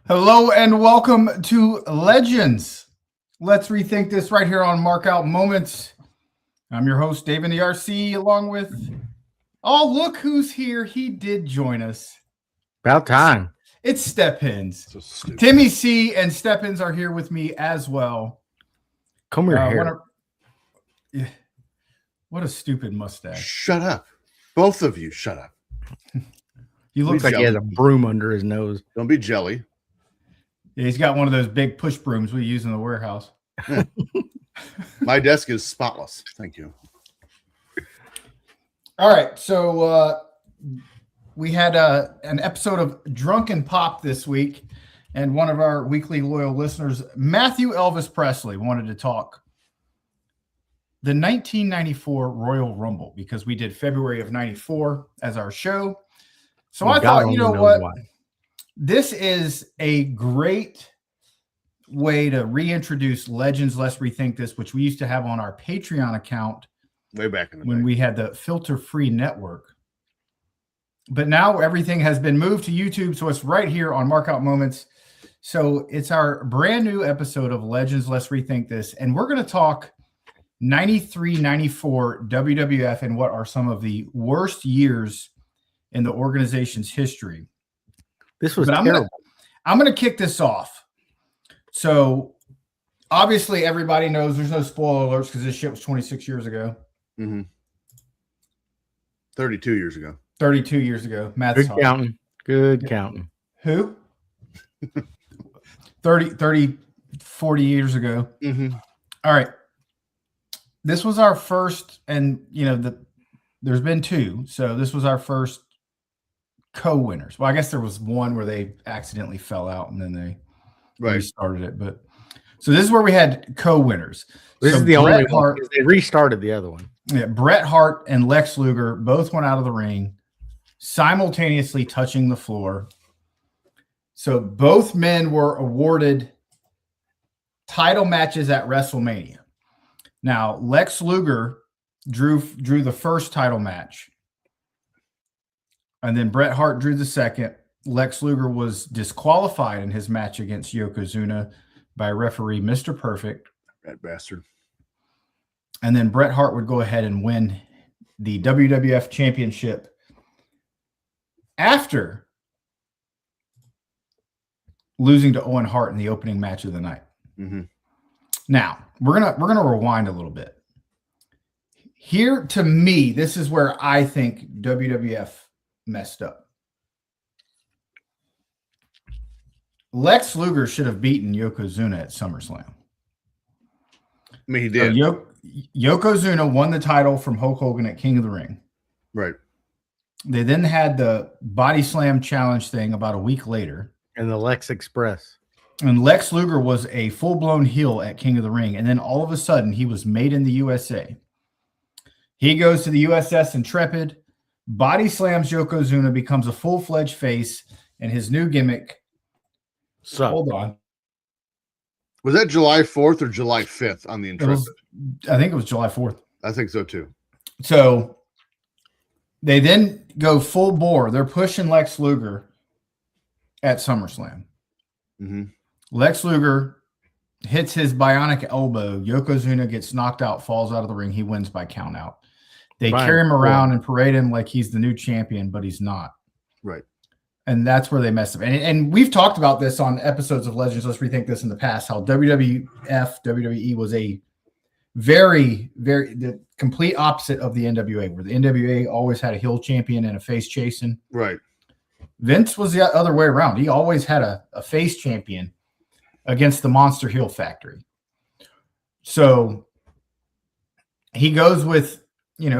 Hello and welcome to Legends. Let's rethink this right here on Markout Moments. I'm your host, Dave in the RC, along with, oh, look who's here. He did join us. About time. It's Stephens. So Timmy C and Stephens are here with me as well. Comb your hair. What a stupid mustache. Shut up. Both of you, shut up. He looks like he has a broom under his nose. Don't be jelly. Yeah, he's got one of those big push brooms we use in the warehouse. My desk is spotless. Thank you. All right. So we had an episode of Drunken Pop this week, and one of our weekly loyal listeners, Matthew Elvis Presley, wanted to talk the 1994 Royal Rumble because we did February of 94 as our show. So I thought, you know what? Why. This is a great way to reintroduce Legends. Let's Rethink This, which we used to have on our Patreon account way back in the when day. We had the filter-free network. But now everything has been moved to YouTube, so it's right here on Markout Moments. So it's our brand new episode of Legends. Let's Rethink This, and we're going to talk 93-94 WWF and what are some of the worst years in the organization's history. This was terrible. I'm going to kick this off. So, obviously, everybody knows there's no spoiler alerts because this shit was 26 years ago. Mm-hmm. 32 years ago. 32 years ago. Good counting. Good counting. Who? 40 years ago. Mm-hmm. All right. This was our first, and, there's been two. So, this was our first co-winners. Well, I guess there was one where they accidentally fell out and then they restarted it. But so this is where we had co-winners. This is the only one. They restarted the other one. Yeah, Bret Hart and Lex Luger both went out of the ring, simultaneously touching the floor. So both men were awarded title matches at WrestleMania. Now, Lex Luger drew the first title match. And then Bret Hart drew the second. Lex Luger was disqualified in his match against Yokozuna by referee Mr. Perfect. That bastard. And then Bret Hart would go ahead and win the WWF Championship after losing to Owen Hart in the opening match of the night. Mm-hmm. Now, we're gonna rewind a little bit. Here, to me, this is where I think WWF messed up. Lex Luger should have beaten Yokozuna at SummerSlam. I mean, he did. So Yokozuna won the title from Hulk Hogan at King of the Ring. Right. They then had the Body Slam Challenge thing about a week later. And the Lex Express. And Lex Luger was a full-blown heel at King of the Ring. And then all of a sudden, he was made in the USA. He goes to the USS Intrepid, body slams Yokozuna, becomes a full-fledged face, and his new gimmick. So hold on. Was that July 4th or July 5th on the Intrepid? I think it was July 4th. I think so too. So they then go full bore. They're pushing Lex Luger at SummerSlam. Mm-hmm. Lex Luger hits his bionic elbow. Yokozuna gets knocked out, falls out of the ring. He wins by count out. They carry him around and parade him like he's the new champion, but he's not. Right. And that's where they messed up. And we've talked about this on episodes of Legends. Let's Rethink This in the past, how WWE was a very, very the complete opposite of the NWA, where the NWA always had a heel champion and a face chasing. Right. Vince was the other way around. He always had a face champion against the Monster Heel Factory. So he goes with,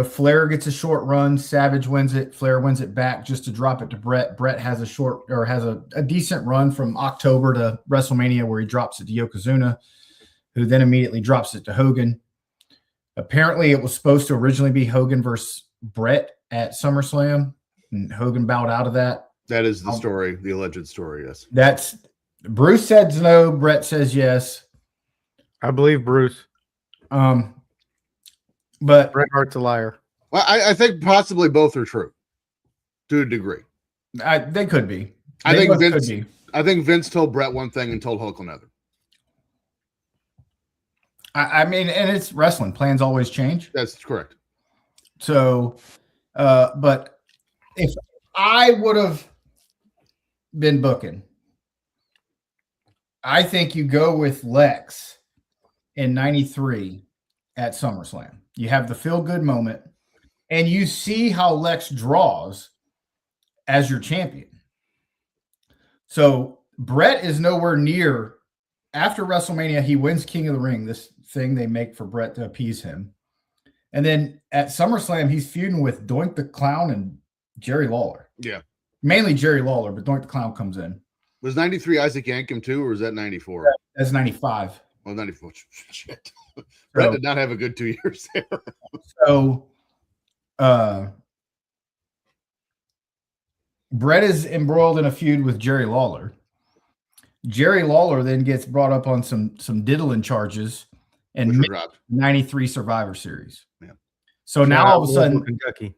Flair gets a short run. Savage wins it. Flair wins it back just to drop it to Bret. Bret has a decent run from October to WrestleMania where he drops it to Yokozuna, who then immediately drops it to Hogan. Apparently, it was supposed to originally be Hogan versus Bret at SummerSlam, and Hogan bowed out of that. That is the story, the alleged story, yes. That's Bruce says no, Bret says yes. I believe Bruce. But Bret Hart's a liar. Well, I think possibly both are true to a degree. They could be. I think Vince I think Vince told Brett one thing and told Hulk another. I mean, and it's wrestling. Plans always change. That's correct. So, but if I would have been booking, I think you go with Lex in 93 at SummerSlam. You have the feel good moment, and you see how Lex draws as your champion. So Brett is nowhere near. After WrestleMania, he wins King of the Ring, this thing they make for Brett to appease him. And then at SummerSlam, he's feuding with Doink the Clown and Jerry Lawler. Yeah. Mainly Jerry Lawler, but Doink the Clown comes in. Was 93 Isaac Yankem too, or was that 94? That's 95. Oh, 94. Shit. Brett did not have a good 2 years there. So Brett is embroiled in a feud with Jerry Lawler. Jerry Lawler then gets brought up on some diddling charges and 93 Survivor Series. Yeah. So now all of a sudden Kentucky,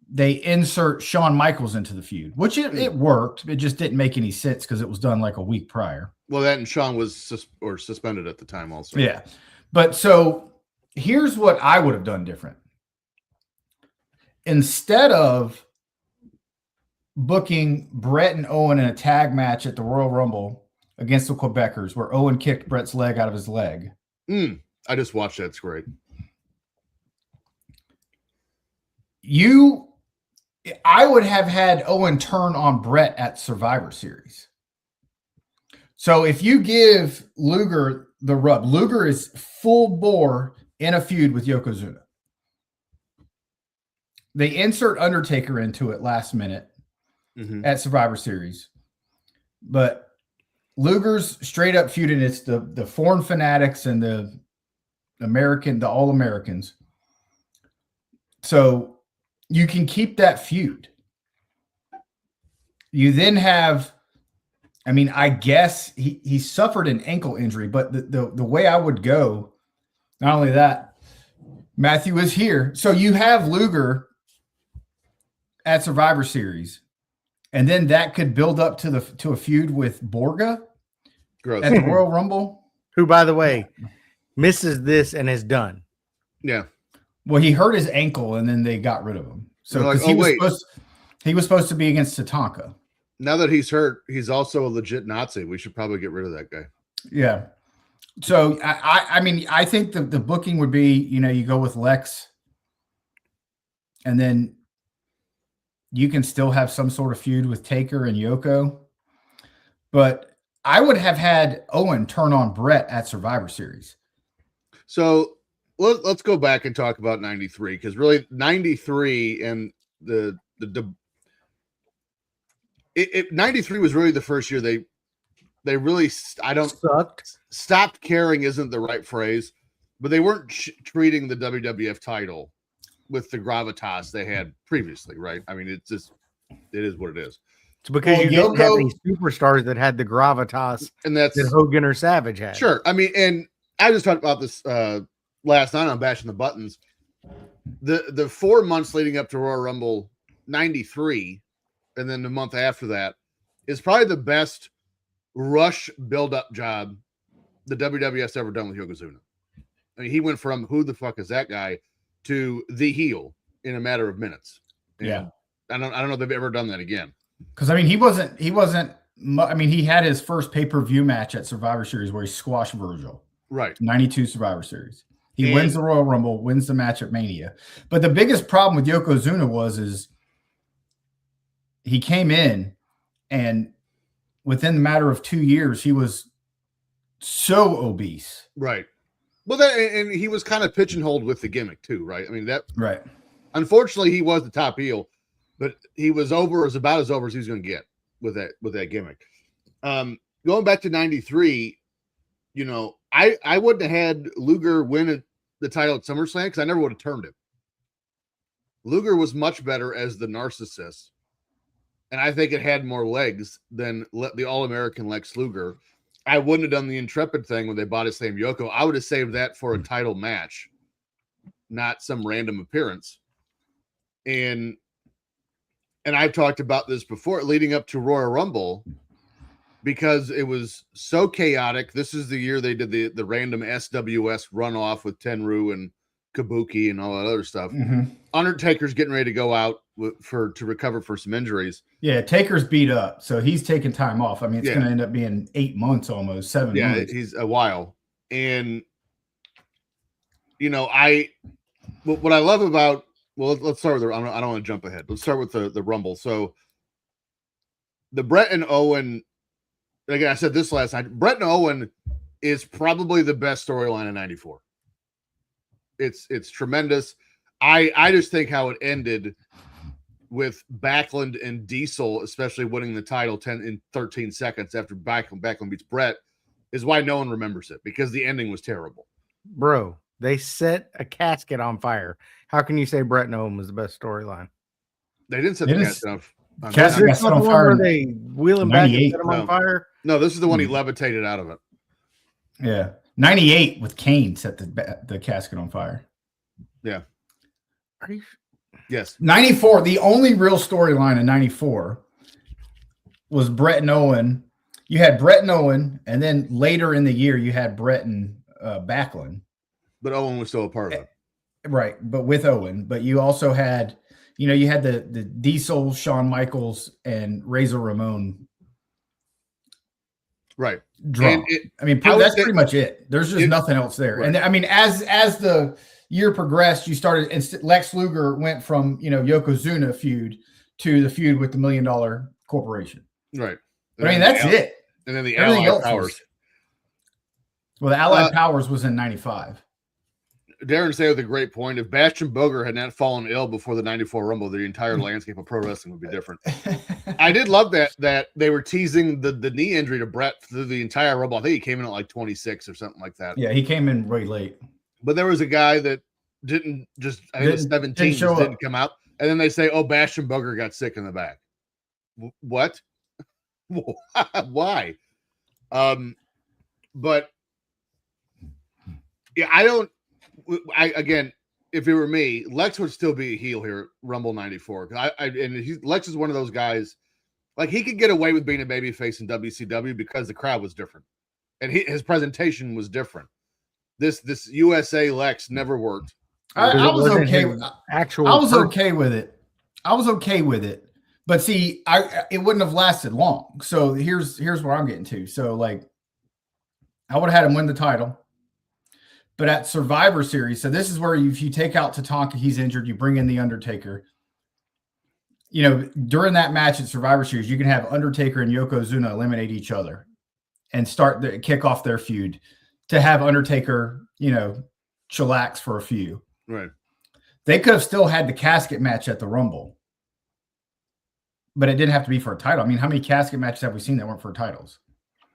they insert Shawn Michaels into the feud, which it worked. It just didn't make any sense because it was done like a week prior. Well, that and Shawn was suspended at the time also. Yeah. But so here's what I would have done different. Instead of booking Brett and Owen in a tag match at the Royal Rumble against the Quebecers, where Owen kicked Brett's leg out of his leg. I just watched that. It's great. I would have had Owen turn on Brett at Survivor Series. So if you give Luger the rub, Luger is full bore in a feud with Yokozuna. They insert Undertaker into it last minute at Survivor Series. But Luger's straight up feuding. It's the foreign fanatics and the All-Americans. So you can keep that feud. You then have, I mean, I guess he suffered an ankle injury, but the way I would go, not only that, Matthew is here. So you have Luger at Survivor Series, and then that could build up to a feud with Borga at the Royal Rumble. who, by the way, misses this and is done. Yeah. Well, he hurt his ankle, and then they got rid of him. So like, he was supposed to be against Tatanka. Now that he's hurt, he's also a legit Nazi. We should probably get rid of that guy. Yeah. So I mean, I think the booking would be, you go with Lex, and then you can still have some sort of feud with Taker and Yoko. But I would have had Owen turn on Brett at Survivor Series. So let's go back and talk about 93, because really 93 and the 93 was really the first year they really stopped caring isn't the right phrase, but they weren't treating the WWF title with the gravitas they had previously, right? I mean, it is what it is. It's because you didn't have any superstars that had the gravitas and that Hogan or Savage had. Sure. I mean, and I just talked about this last night on Bashing the Buttons. The 4 months leading up to Royal Rumble 93, and then the month after that, is probably the best rush build-up job the WWF's ever done with Yokozuna. I mean, he went from who the fuck is that guy to the heel in a matter of minutes. And yeah. I don't know if they've ever done that again. Because I mean, he wasn't. I mean, he had his first pay-per-view match at Survivor Series where he squashed Virgil. Right. 92 Survivor Series. He wins the Royal Rumble, wins the match at Mania. But the biggest problem with Yokozuna is he came in, and within the matter of 2 years, he was so obese. Right. Well, and he was kind of pigeonholed with the gimmick too, right? I mean, that right. Unfortunately, he was the top heel, but he was about as over as he was going to get with that gimmick. Going back to 93, I wouldn't have had Luger win the title at SummerSlam because I never would have turned him. Luger was much better as the narcissist, and I think it had more legs than the All-American Lex Luger. I wouldn't have done the Intrepid thing when they bought his name Yoko. I would have saved that for a title match, not some random appearance. And I've talked about this before, leading up to Royal Rumble. because it was so chaotic. This is the year they did the random SWS runoff with Tenryu and Kabuki and all that other stuff. Mm-hmm. Undertaker's getting ready to go out to recover for some injuries. Yeah, Taker's beat up, so he's taking time off. I mean, it's Yeah. going to end up being 8 months almost, 7 Yeah, months. he's a while. And, you know, what I love about, well, let's start with I don't want to jump ahead. Let's start with the Rumble. So the Brett and Owen, again, I said this last night, Brett and Owen is probably the best storyline in 94. It's tremendous. I just think how it ended with Backlund and Diesel, especially winning the title 13 seconds after Backlund beats Brett, is why no one remembers it, because the ending was terrible. Bro, they set a casket on fire. How can you say Brett and Owen was the best storyline? They didn't set It the is- casket on Casket This is got not set on the one fire where in they wheel him back and 98. set him No. on fire. No, this is the one he levitated out of it. Yeah. 98 with Kane set the casket on fire. Yeah. Are you? Yes. 94, the only real storyline in 94 was Brett and Owen. You had Brett and Owen, and then later in the year, you had Brett and Backlund. But Owen was still a part of it. Right, but with Owen. But you also had, you had the Diesel, Shawn Michaels, and Razor Ramon Right. draw. And I mean, I would that's say- pretty much it. There's just nothing else there. Right. And I mean, as the year progressed, you started, and Lex Luger went from Yokozuna feud to the feud with the $1 Million Corporation. Right. But I mean, that's it. And then the Everything Allied else Powers. Well, the Allied Powers was in 95. Darren said with a great point. If Bastion Booger had not fallen ill before the 94 Rumble, the entire landscape of pro wrestling would be different. I did love that they were teasing the knee injury to Brett through the entire Rumble. I think he came in at like 26 or something like that. Yeah, he came in really late. But there was a guy that didn't just, I think it was 17, show just didn't up. come out. And then they say, oh, Bastion Booger got sick in the back. What? Why? But yeah, again, if it were me, Lex would still be a heel here at Rumble 94. Lex is one of those guys, like, he could get away with being a babyface in WCW because the crowd was different and his presentation was different. This USA Lex never worked. I was okay. Actual. I was okay with it. I was okay with it. But see, it wouldn't have lasted long. So here's where I'm getting to. So like, I would have had him win the title. But at Survivor Series, so this is where if you take out Tatanka, he's injured, you bring in the Undertaker. During that match at Survivor Series, you can have Undertaker and Yokozuna eliminate each other and kick off their feud to have Undertaker, chillax for a few. Right. They could have still had the casket match at the Rumble. But it didn't have to be for a title. I mean, how many casket matches have we seen that weren't for titles?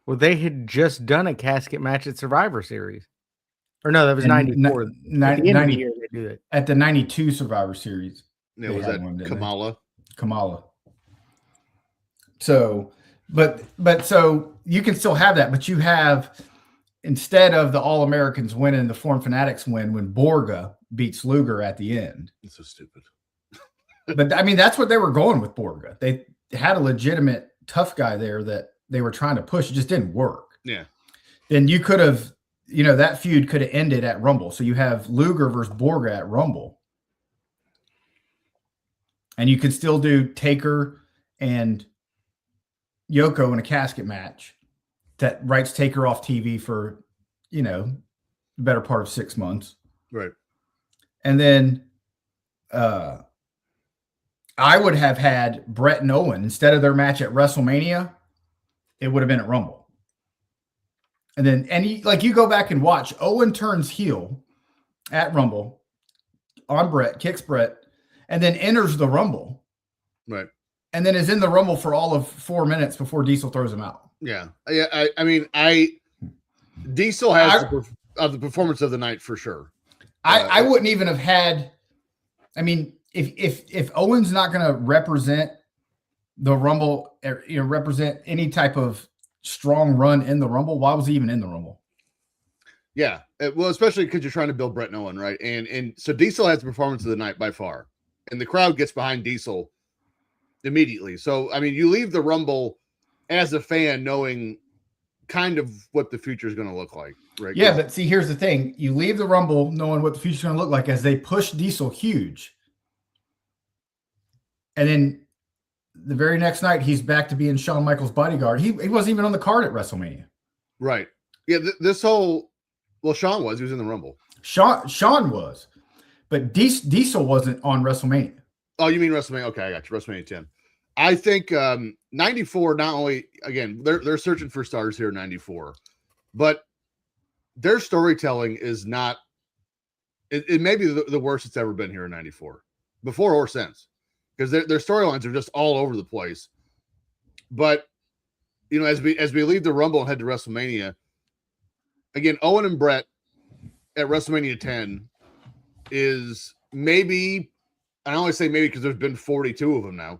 Well, they had just done a casket match at Survivor Series. Or no, that was 94. At the end of the year, they do it. At the 92 Survivor Series. Yeah, was that Kamala? Kamala. So, but so you can still have that, but you have, instead of the All-Americans winning, the Foreign Fanatics win when Borga beats Luger at the end. It's so stupid. But I mean, that's what they were going with Borga. They had a legitimate tough guy there that they were trying to push. It just didn't work. Yeah. Then you could have, that feud could have ended at Rumble. So you have Luger versus Borga at Rumble. And you could still do Taker and Yoko in a casket match that writes Taker off TV for, the better part of 6 months. Right. And then I would have had Brett and Owen instead of their match at WrestleMania. It would have been at Rumble. And then, you go back and watch, Owen turns heel at Rumble on Brett, kicks Brett, and then enters the Rumble. Right. And then is in the Rumble for all of 4 minutes before Diesel throws him out. Yeah. Diesel has the performance of the night for sure. I wouldn't even have had, if Owen's not going to represent the Rumble, represent any type of strong run in the Rumble, why was he even in the Rumble? Yeah. Well, especially because you're trying to build Brett and Owen, right? And so Diesel has the performance of the night by far. And the crowd gets behind Diesel immediately. So, you leave the Rumble, as a fan, knowing kind of what the future is going to look like, right? Yeah, but see, here's the thing. You leave the Rumble knowing what the future is going to look like as they push Diesel huge. And then the very next night, he's back to being Shawn Michaels' bodyguard. He wasn't even on the card at WrestleMania. Right. Yeah, this whole... Well, Shawn was. He was in the Rumble. Shawn was. But Diesel wasn't on WrestleMania. Oh, you mean WrestleMania? Okay, I got you. WrestleMania 10. I think 94, not only... Again, they're searching for stars here in 94. But their storytelling is not... It may be the worst it's ever been here in 94. Before or since. Because their storylines are just all over the place. But, you know, as we leave the Rumble and head to WrestleMania, again, Owen and Brett at WrestleMania 10 is maybe, I only say maybe because there's been 42 of them now,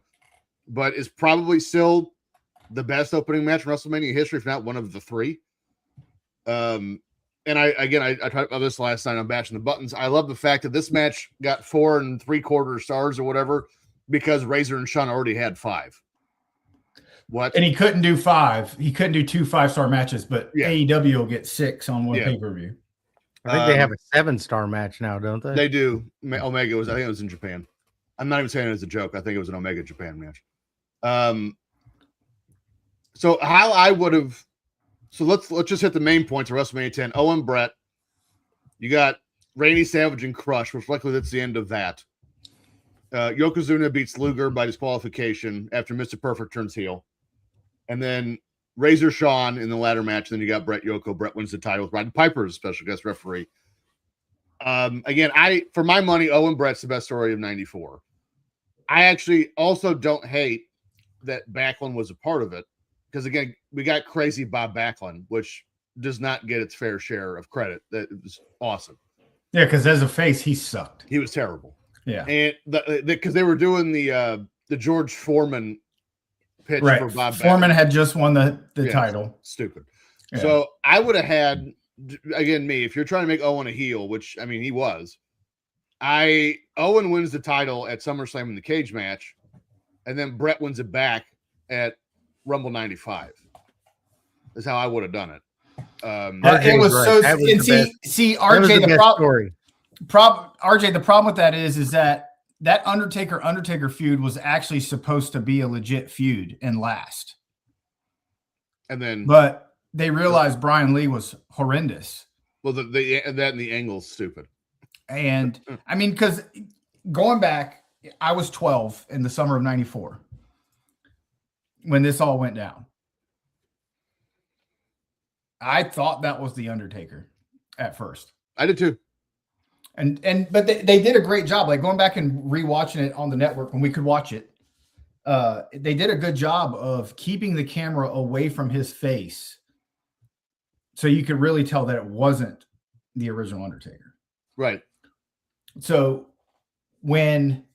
but is probably still the best opening match in WrestleMania history, if not one of the three. And I talked about this last night on Bashing the Buttons. I love the fact that this match got 4 3/4 stars or whatever, because Razor and Shawn already had 5. What? And he couldn't do 5. He couldn't do 2 5-star matches, but AEW will get 6 on one pay-per-view. I think they have a 7-star match now, don't they? They do. Omega was, I think it was in Japan. I'm not even saying it as a joke. I think it was an Omega Japan match. So how I would have, so let's just hit the main points of WrestleMania 10. Owen Brett. You got Randy Savage and Crush, which likely that's the end of that. Yokozuna beats Luger by disqualification after Mr. Perfect turns heel. And then Razor Shawn in the ladder match. Then you got Brett Yoko. Brett wins the title with Roddy Piper as a special guest referee. Again, for my money, Owen Brett's the best story of 94. I actually also don't hate that Backlund was a part of it. Because again, we got crazy Bob Backlund, which does not get its fair share of credit. That was awesome. Yeah, because as a face, he sucked. He was terrible. Yeah, and because they were doing the George Foreman pitch for Bob Foreman Backlund. had just won the title. Stupid. Yeah. So I would have had, again, if you're trying to make Owen a heel, which I mean he was, Owen wins the title at SummerSlam in the cage match, and then Brett wins it back at Rumble 95. That's how I would have done it. It was right. So, and see, RJ, the problem with that is that Undertaker feud was actually supposed to be a legit feud and last. But they realized Brian Lee was horrendous. Well, that and the angle's stupid. And I mean, because going back, I was 12 in the summer of 94 when this all went down. I thought that was the Undertaker at first. I did too. But they did a great job. Like going back and rewatching it on the network when we could watch it. They did a good job of keeping the camera away from his face, so you could really tell that it wasn't the original Undertaker. Right. So when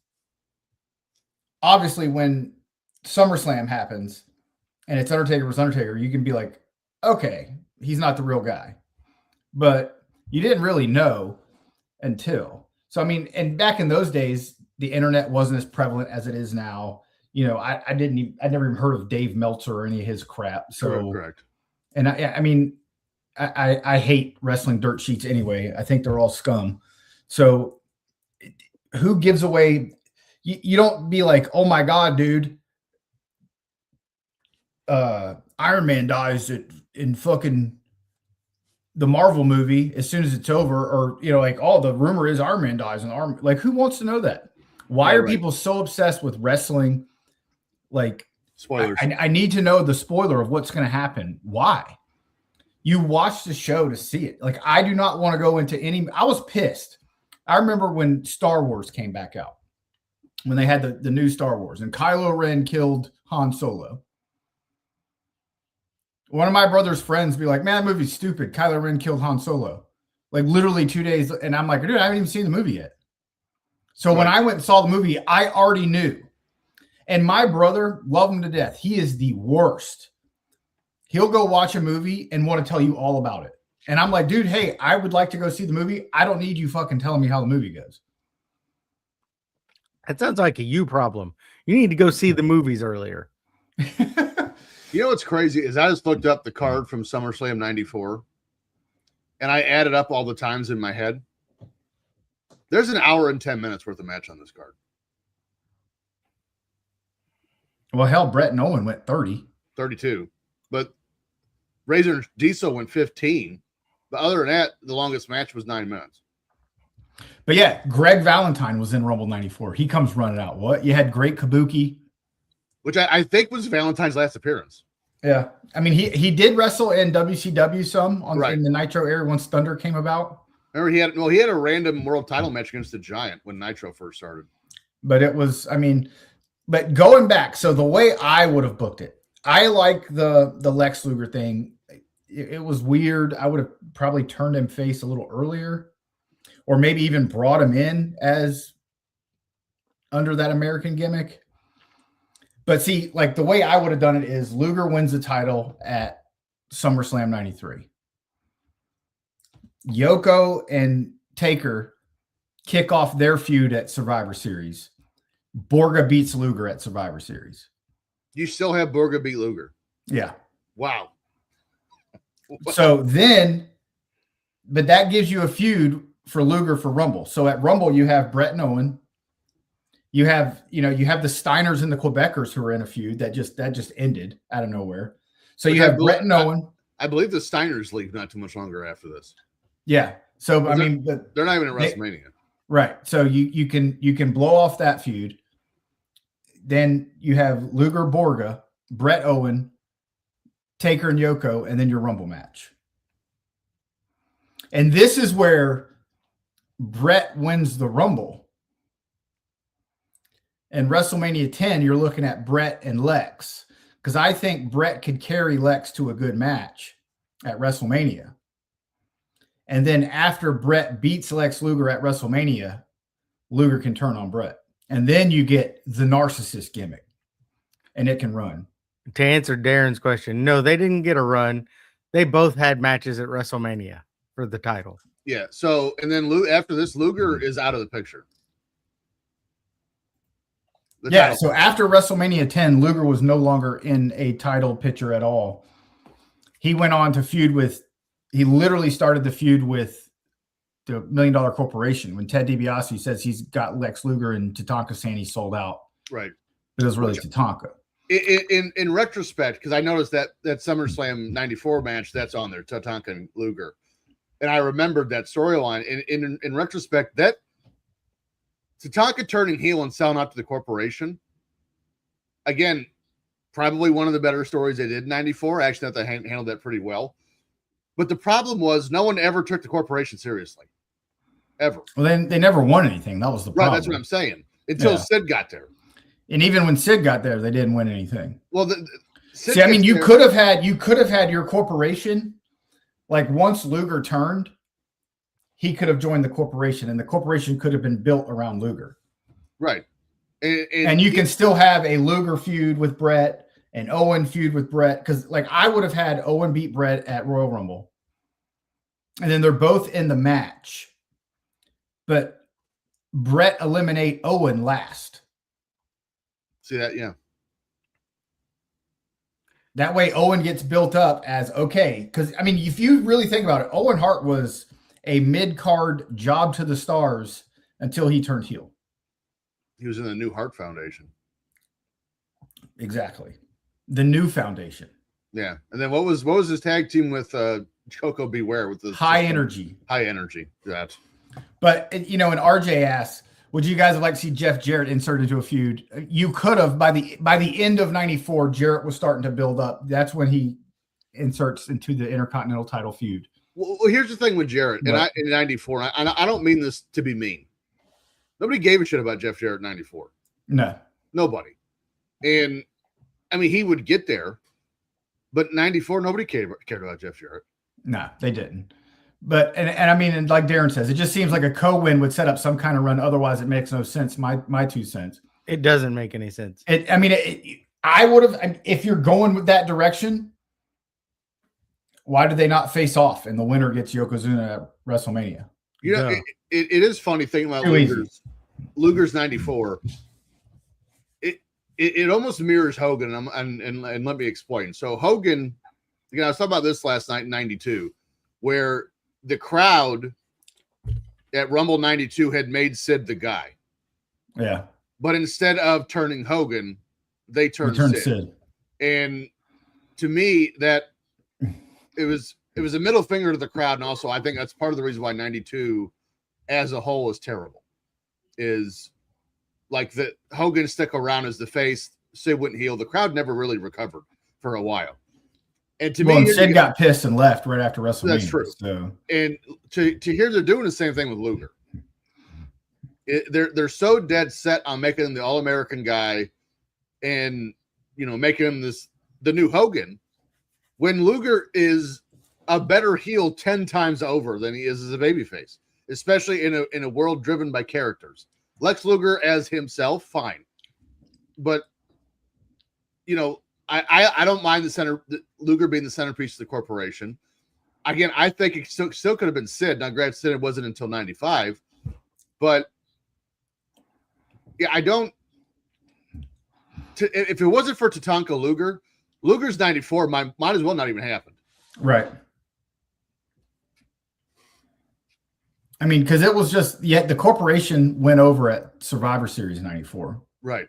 SummerSlam happens and it's Undertaker versus Undertaker, you can be like, okay, he's not the real guy. But you didn't really know until. So, I mean, and back in those days, the internet wasn't as prevalent as it is now. You know, I never even heard of Dave Meltzer or any of his crap. So, correct. And I hate wrestling dirt sheets anyway. I think they're all scum. So who gives away? You don't be like, oh my God, dude. Iron Man dies in fucking the Marvel movie as soon as it's over, or like, oh, the rumor is Iron Man dies in Arm. Like, who wants to know that? Why are people so obsessed with wrestling? Like, spoilers. I need to know the spoiler of what's going to happen. Why? You watch the show to see it. Like, I do not want to go into any. I was pissed. I remember when Star Wars came back out, when they had the new Star Wars, and Kylo Ren killed Han Solo. One of my brother's friends be like, man, that movie's stupid. Kylo Ren killed Han Solo. Like, literally 2 days. And I'm like, dude, I haven't even seen the movie yet. So when I went and saw the movie, I already knew. And my brother, love him to death. He is the worst. He'll go watch a movie and want to tell you all about it. And I'm like, dude, hey, I would like to go see the movie. I don't need you fucking telling me how the movie goes. That sounds like a you problem. You need to go see the movies earlier. You know what's crazy is I just looked up the card from SummerSlam 94 and I added up all the times in my head. There's an hour and 10 minutes worth of match on this card. Well, hell, Brett and Owen went 30. 32. But Razor and Diesel went 15. But other than that, the longest match was 9 minutes. But yeah, Greg Valentine was in Rumble 94. He comes running out. What? You had Great Kabuki. Which I think was Valentine's last appearance. Yeah. I mean, he did wrestle in WCW some in the Nitro era once Thunder came about. Remember, he had a random world title match against the Giant when Nitro first started. But it was, I mean, but going back, so the way I would have booked it, I like the Lex Luger thing. It was weird. I would have probably turned him face a little earlier, or maybe even brought him in as under that American gimmick. But see, like the way I would have done it is Luger wins the title at SummerSlam 93. Yoko and Taker kick off their feud at Survivor Series. Borga beats Luger at Survivor Series. You still have Borga beat Luger. Yeah. Wow. So then, but that gives you a feud for Luger for Rumble. So at Rumble, you have Brett and Owen. You have the Steiners and the Quebecers who are in a feud that just ended out of nowhere. So you have Brett and Owen. I believe the Steiners leave not too much longer after this. Yeah. So I mean, they're not even at WrestleMania. Right. So you can blow off that feud. Then you have Luger, Borga, Brett, Owen, Taker, and Yoko, and then your Rumble match. And this is where Brett wins the Rumble. And WrestleMania 10, you're looking at Brett and Lex. Because I think Brett could carry Lex to a good match at WrestleMania. And then after Brett beats Lex Luger at WrestleMania, Luger can turn on Brett. And then you get the narcissist gimmick. And it can run. To answer Darren's question, no, they didn't get a run. They both had matches at WrestleMania for the title. Yeah. So, and then after this, Luger is out of the picture. So after WrestleMania 10, Luger was no longer in a title picture at all. He went on to he literally started the feud with the $1 Million Corporation when Ted DiBiase says he's got Lex Luger and Tatanka saying he's sold out. Right. But it was really Tatanka. In retrospect, because I noticed that SummerSlam 94 match that's on there, Tatanka and Luger. And I remembered that storyline. In retrospect, that Tatanka turning heel and selling out to the corporation, again, probably one of the better stories they did in 94. I actually thought they handled that pretty well. But the problem was no one ever took the corporation seriously. Ever. Well, then they never won anything. That was the problem. Right, that's what I'm saying. Until Sid got there. And even when Sid got there, they didn't win anything. Well, see, I mean, you could have had your corporation, like once Luger turned, he could have joined the corporation, and the corporation could have been built around Luger. Right. And you can still have a Luger feud with Brett, an Owen feud with Brett, because like I would have had Owen beat Brett at Royal Rumble. And then they're both in the match. But Brett eliminate Owen last. See that? Yeah. That way Owen gets built up as okay. Because, I mean, if you really think about it, Owen Hart was a mid-card job to the stars until he turned heel. He was in the New Hart Foundation. Exactly. The new foundation. Yeah. And then what was his tag team with Coco Beware with the High Energy. High Energy. That. But, and RJ asks, would you guys have liked to see Jeff Jarrett inserted into a feud? You could have. By the end of 94, Jarrett was starting to build up. That's when he inserts into the Intercontinental title feud. Well, here's the thing with Jarrett in 94. I don't mean this to be mean. Nobody gave a shit about Jeff Jarrett in 94. No. Nobody. And, I mean, he would get there. But 94, nobody cared about Jeff Jarrett. No, they didn't. But and I mean, and like Darren says, it just seems like a co-win would set up some kind of run. Otherwise, it makes no sense. My 2 cents. It doesn't make any sense. I would have, if you're going with that direction, why do they not face off and the winner gets Yokozuna at WrestleMania? You know, it is funny thinking about Luger's 94. it almost mirrors Hogan, and let me explain. So Hogan, I was talking about this last night in '92, where the crowd at Rumble '92 had made Sid the guy. Yeah. But instead of turning Hogan, they turned Sid. And to me, that it was a middle finger to the crowd, and also I think that's part of the reason why '92 as a whole is terrible. Is like that Hogan stuck around as the face, Sid wouldn't heel. The crowd never really recovered for a while. And to me, Sid got pissed and left right after WrestleMania. That's true. So. And to hear they're doing the same thing with Luger. They're so dead set on making him the All-American guy, and making him the new Hogan, when Luger is a better heel 10 times over than he is as a babyface, especially in a world driven by characters. Lex Luger as himself, fine, but I don't mind Luger being the centerpiece of the corporation. Again, I think it still could have been Sid. Now, granted, Sid wasn't until '95, but yeah, I don't. If it wasn't for Tatanka Luger's '94 might as well not even happened. Right. I mean, because it was just the corporation went over at Survivor Series '94, right,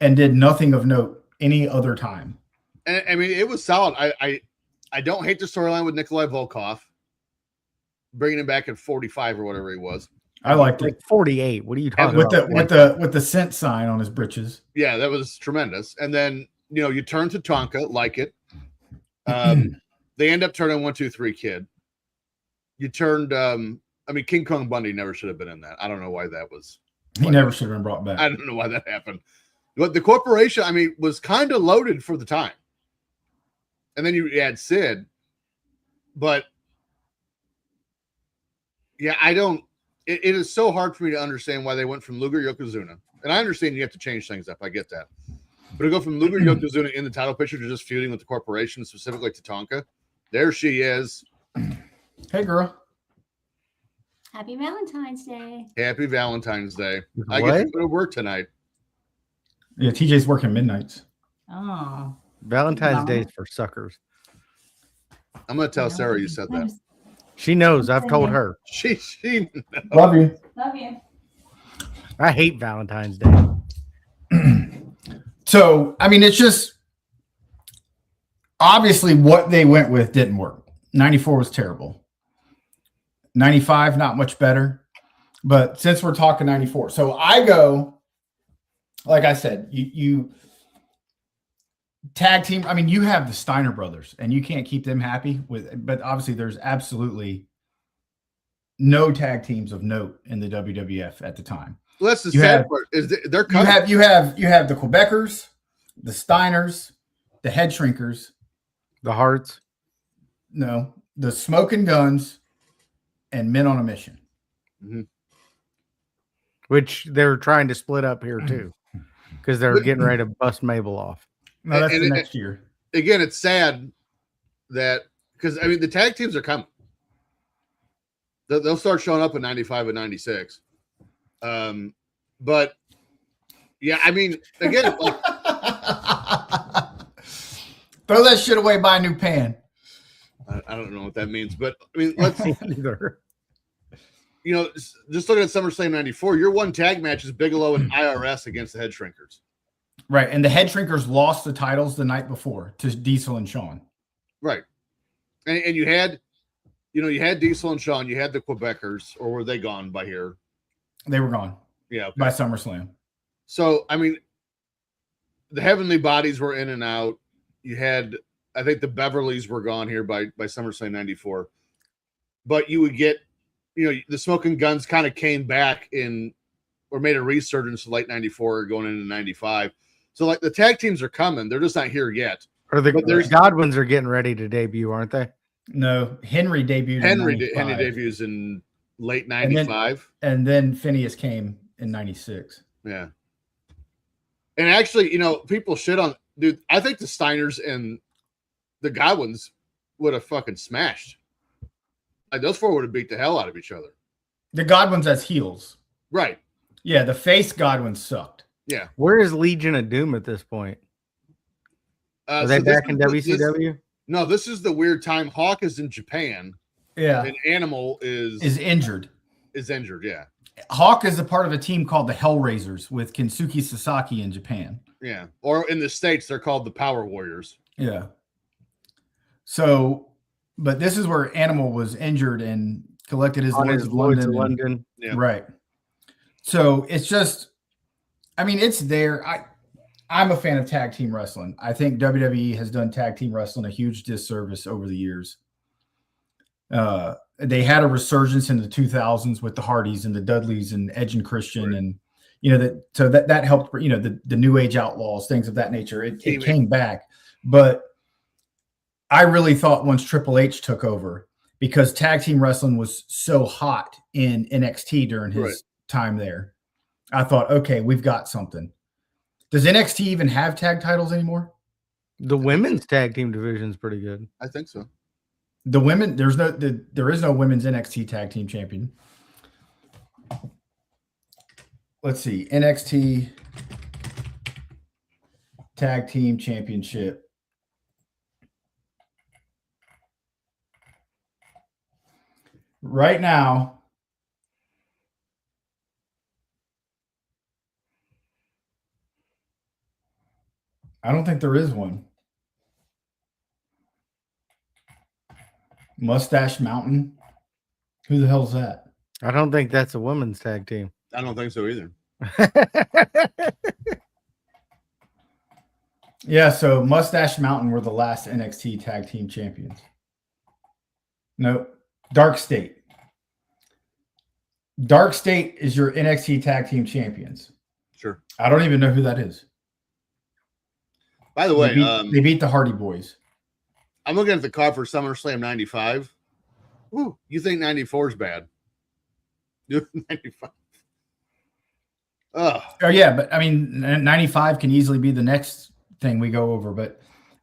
and did nothing of note any other time. And I mean, it was solid. I don't hate the storyline with Nikolai Volkov, bringing him back at 45 or whatever he was. I liked it. 48. What are you talking about? With the scent sign on his britches. Yeah, that was tremendous. And then you turn to Tonka, like it. They end up turning 1, 2, 3 Kid. You turned. King Kong Bundy never should have been in that. I don't know why that was. He never should have been brought back. I don't know why that happened. But the corporation, was kind of loaded for the time. And then you add Sid, but yeah, I don't. It is so hard for me to understand why they went from Luger Yokozuna, and I understand you have to change things up. I get that, but to go from Luger Yokozuna in the title picture to just feuding with the corporation, specifically Tatanka, there she is. Hey, girl. Happy Valentine's Day. Happy Valentine's Day. What? I get to go to work tonight. Yeah, TJ's working midnights. Oh. Valentine's Day is for suckers. I'm going to tell Sarah you said that. She knows. I've told her. She knows. Love you. Love you. I hate Valentine's Day. So, it's just obviously what they went with didn't work. 94 was terrible. 95, not much better. But since we're talking 94, so I go, like I said, you tag team. You have the Steiner brothers, and you can't keep them happy with. But obviously, there's absolutely no tag teams of note in the WWF at the time. Well, that's the sad part. Is they're coming. You have the Quebecers, the Steiners, the Head Shrinkers, the Hearts. No, the Smoking Guns, and Men on a Mission. Mm-hmm. Which they're trying to split up here too, because they're getting ready to bust Mabel off. No, that's the next year. Again, it's sad that because the tag teams are coming. They'll start showing up in 95 and 96. But yeah, again, like throw that shit away, buy a new pan. I don't know what that means, but let's either. Just looking at SummerSlam '94, your one tag match is Bigelow and IRS against the Head Shrinkers. Right, and the Head Shrinkers lost the titles the night before to Diesel and Shawn. Right, and you had, you had Diesel and Shawn, you had the Quebecers, or were they gone by here? They were gone. Yeah, okay. By SummerSlam. So the Heavenly Bodies were in and out. You had, I think, the Beverleys were gone here by SummerSlam '94, but you would get, the Smoking Guns kind of came back or made a resurgence in late '94 going into '95. So like the tag teams are coming. They're just not here yet. Or the Godwins are getting ready to debut, aren't they? No, Henry debuted. Henry debuts in late '95. And then Phineas came in '96. Yeah. And actually, people shit on, dude, I think the Steiners and the Godwins would have fucking smashed. Like those four would have beat the hell out of each other. The Godwins as heels. Right. Yeah, the face Godwins sucked. Yeah. Where is Legion of Doom at this point? Are they back in WCW? No, this is the weird time. Hawk is in Japan. Yeah. And Animal is injured. Is injured, yeah. Hawk is a part of a team called the Hellraisers with Kensuke Sasaki in Japan. Yeah. Or in the States, they're called the Power Warriors. Yeah. So, but this is where Animal was injured and collected his Lloyd's of London. Yeah. Right. So it's just, I mean, it's there. I'm a fan of tag team wrestling. I think WWE has done tag team wrestling a huge disservice over the years. They had a resurgence in the 2000s with the Hardys and the Dudleys and Edge and Christian, right. And that helped. The New Age Outlaws, things of that nature. It came back, but I really thought once Triple H took over, because tag team wrestling was so hot in NXT during his time there, I thought, okay, we've got something. Does NXT even have tag titles anymore? The women's tag team division is pretty good. I think so. The women, there is no women's NXT tag team champion. Let's see, NXT tag team championship. Right now, I don't think there is one. Mustache Mountain. Who the hell is that? I don't think that's a women's tag team. I don't think so either. Yeah, so Mustache Mountain were the last NXT tag team champions. Nope. Dark State. Dark State is your NXT tag team champions. Sure. I don't even know who that is. By the way, they beat the Hardy Boys. I'm looking at the card for SummerSlam 95. Ooh, you think 94 is bad? 95. Oh, yeah, but I mean, 95 can easily be the next thing we go over. But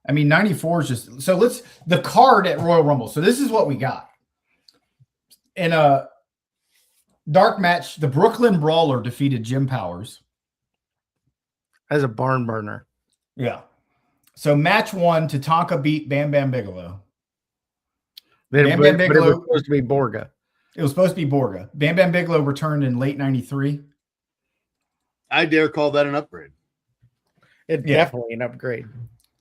I mean, 94 is just so. The card at Royal Rumble. So this is what we got in a dark match. The Brooklyn Brawler defeated Jim Powers as a barn burner. Yeah. So match 1, Tatanka beat Bam Bam Bigelow. Bam Bam Bigelow, it was supposed to be Borga. It was supposed to be Borga. Bam Bam Bigelow returned in late 93. I dare call that an upgrade. It's definitely an upgrade.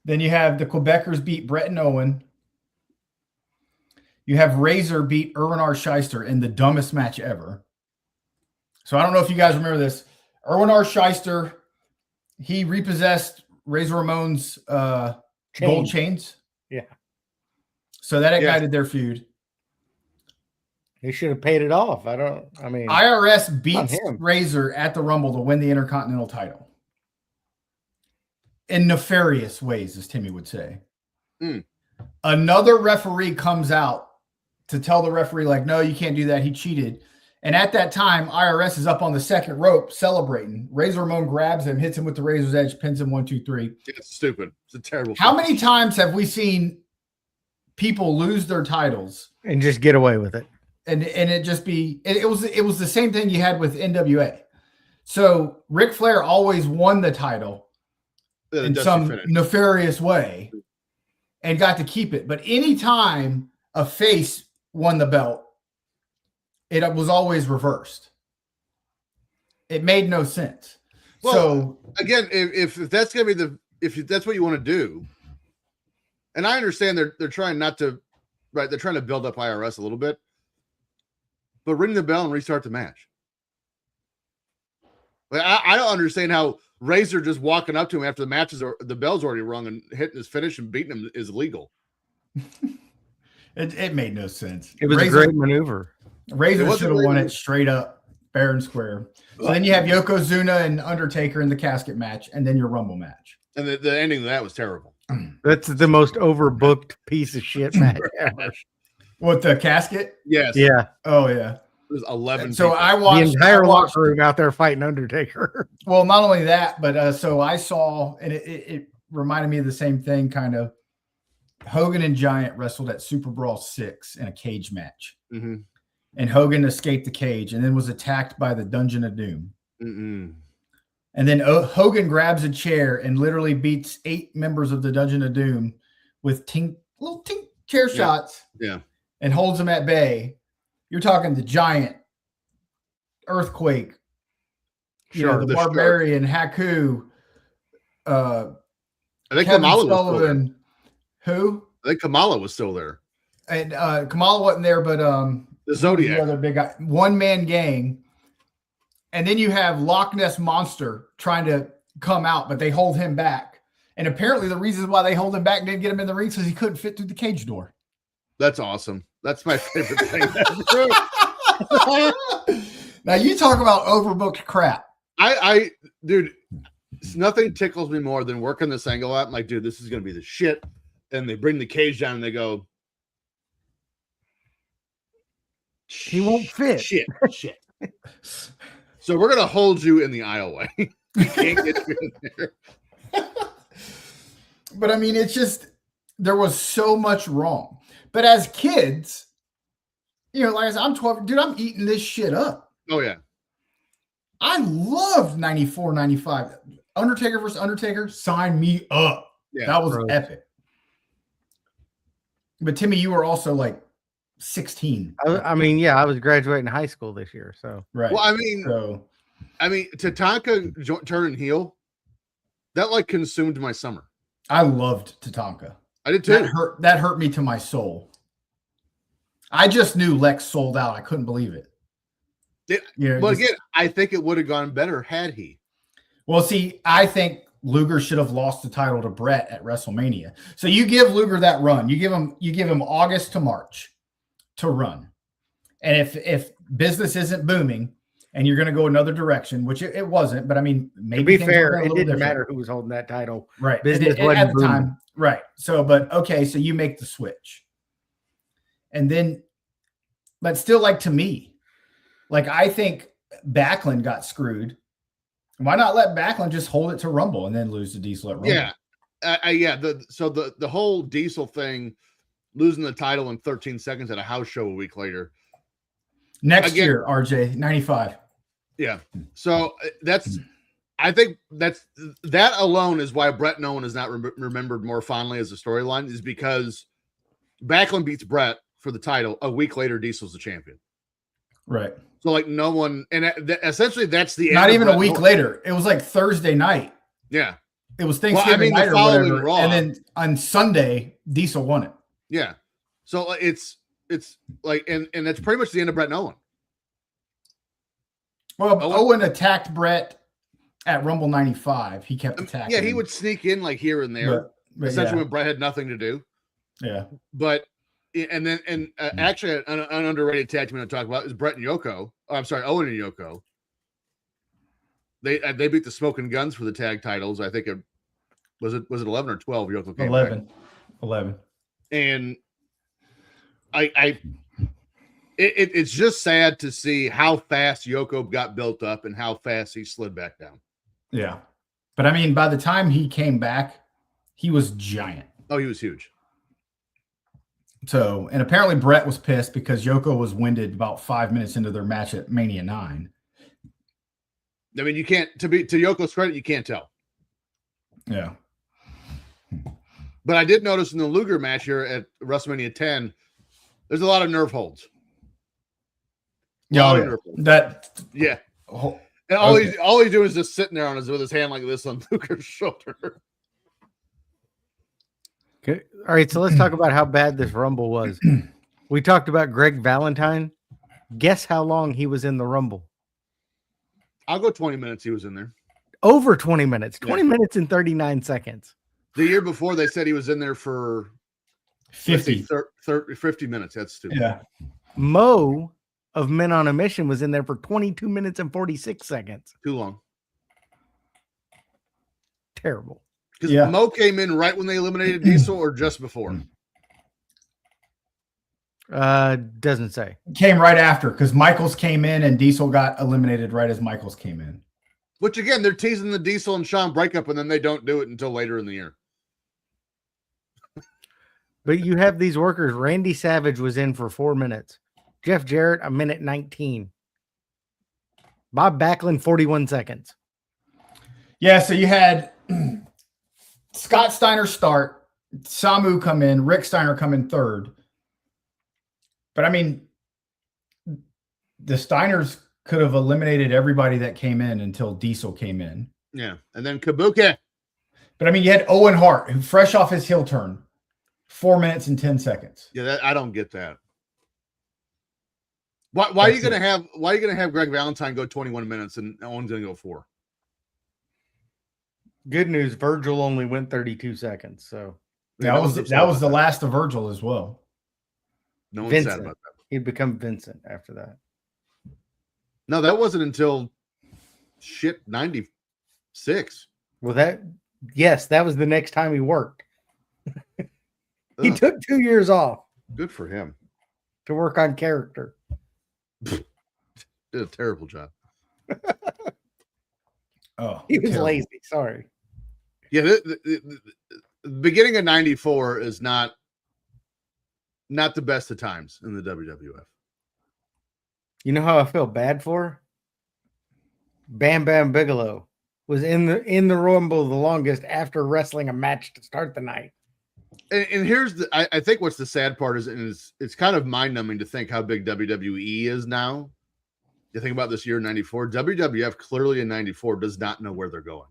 Then you have the Quebecers beat Brett and Owen. You have Razor beat Erwin R. Shyster in the dumbest match ever. So I don't know if you guys remember this. Erwin R. Shyster, he repossessed Razor Ramon's gold chains. Yeah. So that ignited their feud. He should have paid it off. IRS beats Razor at the Rumble to win the Intercontinental title. In nefarious ways, as Timmy would say. Another referee comes out to tell the referee, like, no, you can't do that. He cheated. And at that time, IRS is up on the second rope celebrating. Razor Ramon grabs him, hits him with the Razor's Edge, pins him 1, 2, 3. It's stupid. It's a terrible. How many times have we seen people lose their titles and just get away with it? And it just be it was the same thing you had with NWA. So Ric Flair always won the title in some nefarious way and got to keep it. But anytime a face won the belt, it was always reversed. It made no sense. Well, so again, if that's gonna be if that's what you want to do, and I understand they're trying not to, right? They're trying to build up IRS a little bit, but ring the bell and restart the match. Like, I don't understand how Razor just walking up to him after the matches or the bell's already rung and hitting his finish and beating him is illegal. It made no sense. It was a great maneuver. Razor should have won it straight up, fair and square. So then you have Yokozuna and Undertaker in the casket match, and then your Rumble match. And the ending of that was terrible. That's the most overbooked piece of shit match ever. What, the casket? Yes. Yeah. Oh, yeah. It was 11. So people. I watched the entire locker room out there fighting Undertaker. Well, not only that, but so I saw, and it reminded me of the same thing, kind of. Hogan and Giant wrestled at Super Brawl 6 in a cage match. Mm-hmm. And Hogan escaped the cage and then was attacked by the Dungeon of Doom. Mm-mm. And then Hogan grabs a chair and literally beats 8 members of the Dungeon of Doom with little chair shots. Yeah. And holds them at bay. You're talking the Giant, Earthquake, Sure. the Barbarian, Haku, I think Kevin Kamala was still Sullivan. there. Who? I think Kamala was still there. And Kamala wasn't there, but The Zodiac. the other big guy, one-man gang. And then you have Loch Ness Monster trying to come out, but they hold him back. And apparently the reason why they hold him back and didn't get him in the ring is because he couldn't fit through the cage door. That's awesome. That's my favorite thing. Now you talk about overbooked crap. Dude, nothing tickles me more than working this angle out. I'm like, dude, this is going to be the shit. And they bring the cage down and they go, He won't fit. Shit. So we're going to hold you in the aisleway. You can't get you in there. But I mean, it's just, there was so much wrong. But as kids, like I said, I'm 12, dude, I'm eating this shit up. Oh, yeah. I loved 94, 95. Undertaker versus Undertaker, sign me up. Yeah, that was epic. But Timmy, you were also like 16. I was graduating high school this year. So, right. Well, I mean, Tatanka turning heel, that like consumed my summer. I loved Tatanka. I did too. That hurt me to my soul. I just knew Lex sold out. I couldn't believe it. Again, I think it would have gone better had he. Well, see, I think Luger should have lost the title to Brett at WrestleMania. So you give Luger that run. You give him August to March to run. And if business isn't booming and you're going to go another direction, which it wasn't, but I mean, maybe to be fair, it didn't matter who was holding that title. Right. Business at the time. Right. So, but okay, so you make the switch. And then, but still, like, to me, like, I think Backlund got screwed. Why not let Backlund just hold it to Rumble and then lose to Diesel at Rumble? Yeah. The whole Diesel thing, losing the title in 13 seconds at a house show a week later. Next year, RJ, 95. Yeah. So I think that alone is why Brett Nolan is not remembered more fondly as a storyline, is because Backlund beats Brett for the title. A week later, Diesel's the champion. Right. So like no one, and essentially that's the not even a week later. It was like Thursday night. Yeah. It was Thanksgiving night or whatever. Raw. And then on Sunday, Diesel won it. Yeah. So it's like, and that's pretty much the end of Brett Nolan. Well, Owen attacked Brett at Rumble 95. He kept attacking. Yeah, he would sneak in like here and there, but essentially when Brett had nothing to do. Yeah. But actually an underrated tag team to talk about is Brett and Yoko. Oh, I'm sorry, Owen and Yoko. They beat the Smoking Guns for the tag titles. I think it was 11 or 12. Yoko came 11. back. 11. And it's just sad to see how fast Yoko got built up and how fast he slid back down. Yeah. But I mean, by the time he came back, he was giant. Oh, he was huge. So, and apparently Brett was pissed because Yoko was winded about 5 minutes into their match at Mania 9. I mean, you can't, to Yoko's credit, you can't tell. Yeah. But I did notice in the Luger match here at WrestleMania 10, there's a lot of nerve holds. Yeah. Yeah. And all he's doing is just sitting there with his hand like this on Luger's shoulder. Okay. All right, so let's talk about how bad this Rumble was. We talked about Greg Valentine. Guess how long he was in the Rumble? I'll go 20 minutes he was in there. Over 20 minutes. 20 minutes and 39 seconds. The year before, they said he was in there for 50 minutes. That's stupid. Yeah. Mo of Men on a Mission was in there for 22 minutes and 46 seconds. Too long. Terrible. Because Mo came in right when they eliminated Diesel or just before? Doesn't say. Came right after because Michaels came in and Diesel got eliminated right as Michaels came in. Which, again, they're teasing the Diesel and Shawn breakup, and then they don't do it until later in the year. But you have these workers. Randy Savage was in for 4 minutes. Jeff Jarrett, 1:19. Bob Backlund, 41 seconds. Yeah, so you had Scott Steiner start, Samu come in, Rick Steiner come in third. But I mean, the Steiners could have eliminated everybody that came in until Diesel came in. Yeah, and then Kabuki. But I mean, you had Owen Hart, who fresh off his heel turn, 4 minutes and 10 seconds. Yeah, I don't get that. Why are you gonna have Greg Valentine go 21 minutes and Owen's gonna go 4? Good news, Virgil only went 32 seconds. So That was the last of Virgil as well. No one's sad about that. He'd become Vincent after that. No, that wasn't until 96. Well, that was the next time he worked. He Ugh, took 2 years off good for him. to work on character. Did a terrible job. Oh, He was terrible. lazy. Sorry. Yeah, the beginning of 94 is not the best of times in the WWF. You know how I feel bad for? Bam Bam Bigelow was in the Rumble the longest after wrestling a match to start the night. And here's I think what's the sad part is it's kind of mind numbing to think how big WWE is now. You think about this year 94, WWF clearly in 94 does not know where they're going.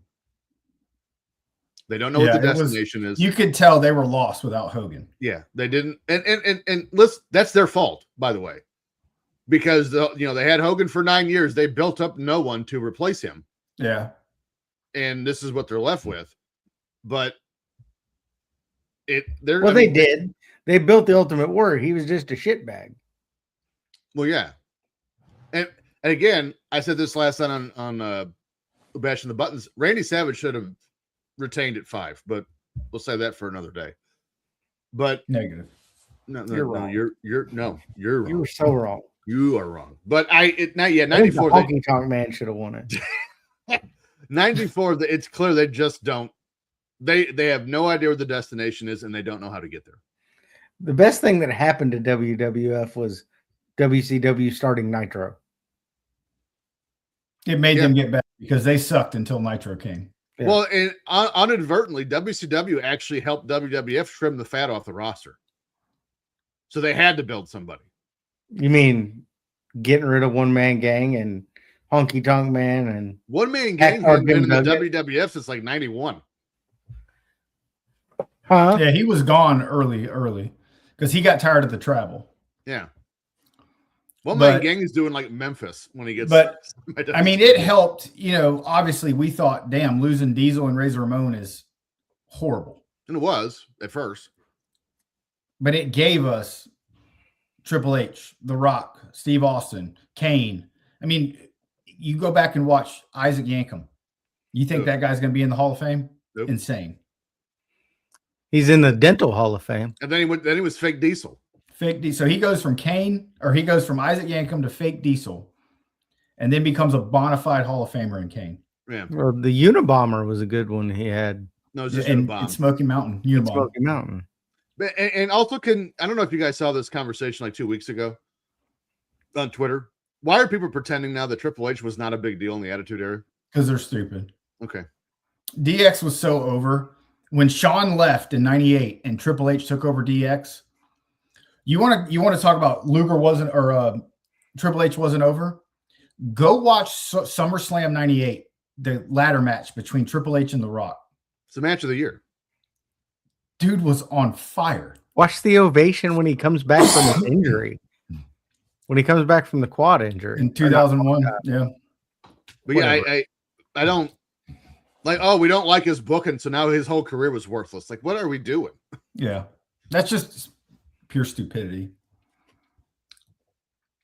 They don't know what the destination is. You could tell they were lost without Hogan. Yeah, they didn't. And listen, that's their fault, by the way, because they had Hogan for 9 years. They built up no one to replace him. Yeah. And this is what they're left with. But they did. They built the Ultimate Warrior. He was just a shitbag. Well, yeah. And again, I said this last night on Bashing the Buttons. Randy Savage should have retained at 5, but we'll say that for another day. But negative. No, You're wrong. you're wrong. You were so wrong. You are wrong. But 94. Honky Tonk Man should have won it. 94. It's clear they just don't. They have no idea where the destination is, and they don't know how to get there. The best thing that happened to WWF was WCW starting Nitro. It made them get back because they sucked until Nitro came. Yeah. Well, and inadvertently, WCW actually helped WWF trim the fat off the roster. So they had to build somebody. You mean getting rid of One Man Gang and Honky Tonk Man and One Man Gang has been in the WWF since like 91. Huh? Yeah, he was gone early because he got tired of the travel. Yeah. One Man Gang is doing like Memphis when he gets. But I mean, it helped. Obviously, we thought, damn, losing Diesel and Razor Ramon is horrible. And it was at first. But it gave us Triple H, The Rock, Steve Austin, Kane. I mean, you go back and watch Isaac Yankem. You think that guy's going to be in the Hall of Fame? Nope. Insane. He's in the Dental Hall of Fame. And then he was fake Diesel. Fake Diesel. So he goes from Isaac Yankem to fake Diesel, and then becomes a bona fide Hall of Famer in Kane. Yeah. Well, the Unabomber was a good one he had. No, it's just in Unabomber. Smoky Mountain. Unabomber. Smoky Mountain. And also I don't know if you guys saw this conversation like 2 weeks ago on Twitter. Why are people pretending now that Triple H was not a big deal in the Attitude Era? Because they're stupid. Okay. DX was so over. When Shawn left in 98 and Triple H took over DX, you want to talk about Luger wasn't or Triple H wasn't over? Go watch SummerSlam 98, the ladder match between Triple H and The Rock. It's the match of the year. Dude was on fire. Watch the ovation when he comes back from his injury. When he comes back from the quad injury In 2001. Yeah. But yeah, I don't like, we don't like his booking, so now his whole career was worthless. Like, what are we doing? Yeah. That's just pure stupidity.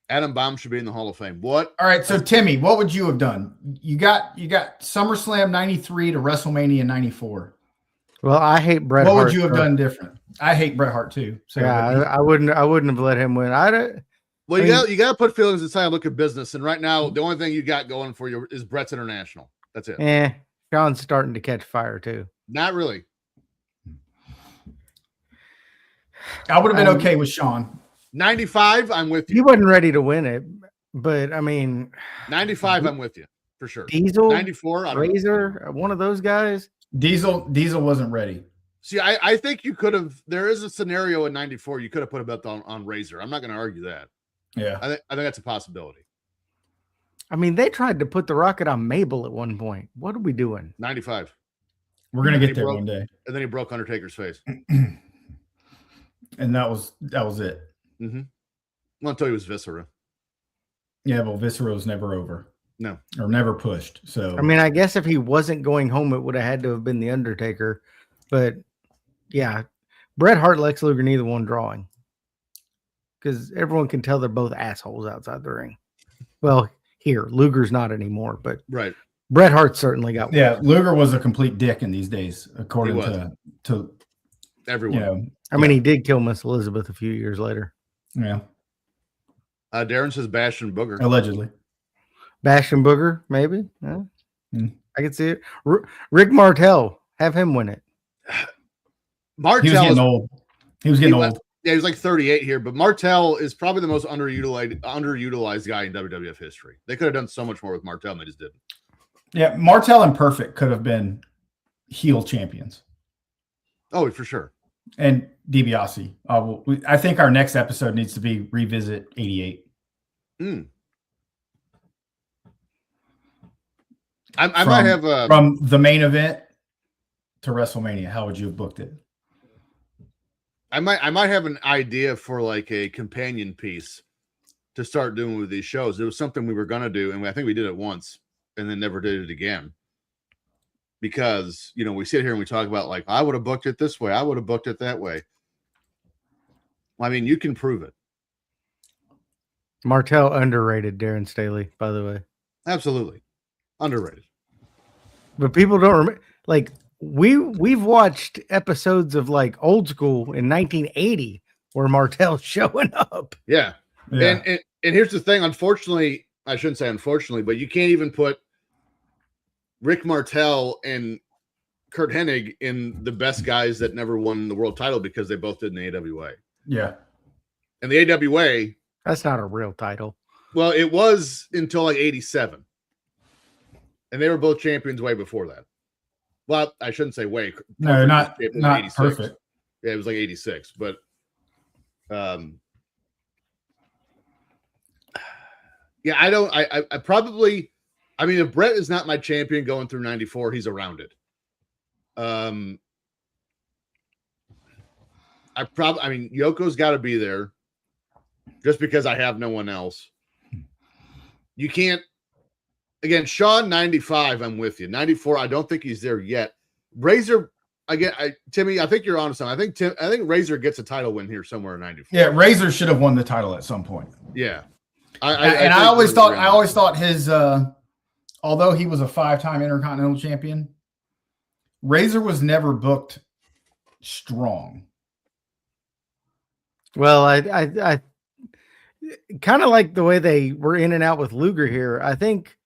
Adam Bomb should be in the Hall of Fame. What? All right, so Timmy, what would you have done? You got SummerSlam 93 to WrestleMania 94. Well, I hate Bret Hart. What would you have done different? I hate Bret Hart too. So Yeah, I wouldn't have let him win. Well, you got to put feelings aside and look at business. And right now, the only thing you got going for you is Bret's International. That's it. Sean's starting to catch fire too. Not really. I would have been okay with Sean. 95, I'm with you. He wasn't ready to win it, but I mean, 95, I'm with you. for sure. Diesel, 94, I don't know. Razor, one of those guys. Diesel wasn't ready. See, I think you could have. There is a scenario in '94 you could have put a belt on Razor. I'm not going to argue that. Yeah. I think that's a possibility. I mean, they tried to put the Rocket on Mabel at one point. What are we doing? 95. We're gonna And get he there broke- one day. And then he broke Undertaker's face. And that was it. Mm-hmm. Well, until he was Viscera. Yeah, but Viscera was never over. No. Or never pushed. So I mean, I guess if he wasn't going home, it would have had to have been the Undertaker. But yeah, Bret Hart, Lex Luger, neither one drawing. Because everyone can tell they're both assholes outside the ring. Well, here, Luger's not anymore, but Right. Bret Hart certainly got one. yeah, Luger was a complete dick in these days, according He was. to Everyone. you know. I mean, he did kill Miss Elizabeth a few years later. Yeah, Darren says Bash and Booger. allegedly. Bash and Booger, maybe. Yeah. Hmm. I could see it. Rick Martel, have him win it. Martel He was getting is- old. He was getting He old. Yeah, he's like 38 here, but Martel is probably the most underutilized guy in WWF history. They could have done so much more with Martel, and they just didn't. Yeah, Martel and Perfect could have been heel champions. Oh, for sure. And DiBiase. I think our next episode needs to be revisit 88. I might have From the main event to WrestleMania. How would you have booked it? I might have an idea for like a companion piece to start doing with these shows. It was something we were gonna do, and I think we did it once, and then never did it again. Because we sit here and we talk about like I would have booked it this way, I would have booked it that way. Well, I mean, you can prove it. Martel underrated, Darren Staley, by the way. Absolutely underrated. But people don't remember. Like we've watched episodes of like Old School in 1980 where Martel's showing up. Yeah. Yeah. And here's the thing. Unfortunately, I shouldn't say unfortunately, but you can't even put Rick Martel and Kurt Hennig in the best guys that never won the world title because they both did in the AWA. Yeah. And the AWA, That's not a real title. well, it was until like 87. And they were both champions way before that. Well, I shouldn't say way. No, Kurt not was champion in not 86. perfect. Yeah, it was like 86. But yeah, I probably, I mean, if Brett is not my champion going through 94, he's around it. I mean, Yoko's got to be there just because I have no one else. You can't, again, Shawn 95, I'm with you. 94, I don't think he's there yet. Razor, again, Timmy, I think you're on to something. I think Razor gets a title win here somewhere in 94. Yeah, Razor should have won the title at some point. Yeah. I always thought his although he was a 5-time Intercontinental Champion, Razor was never booked strong. Well, I kind of like the way they were in and out with Luger here. I think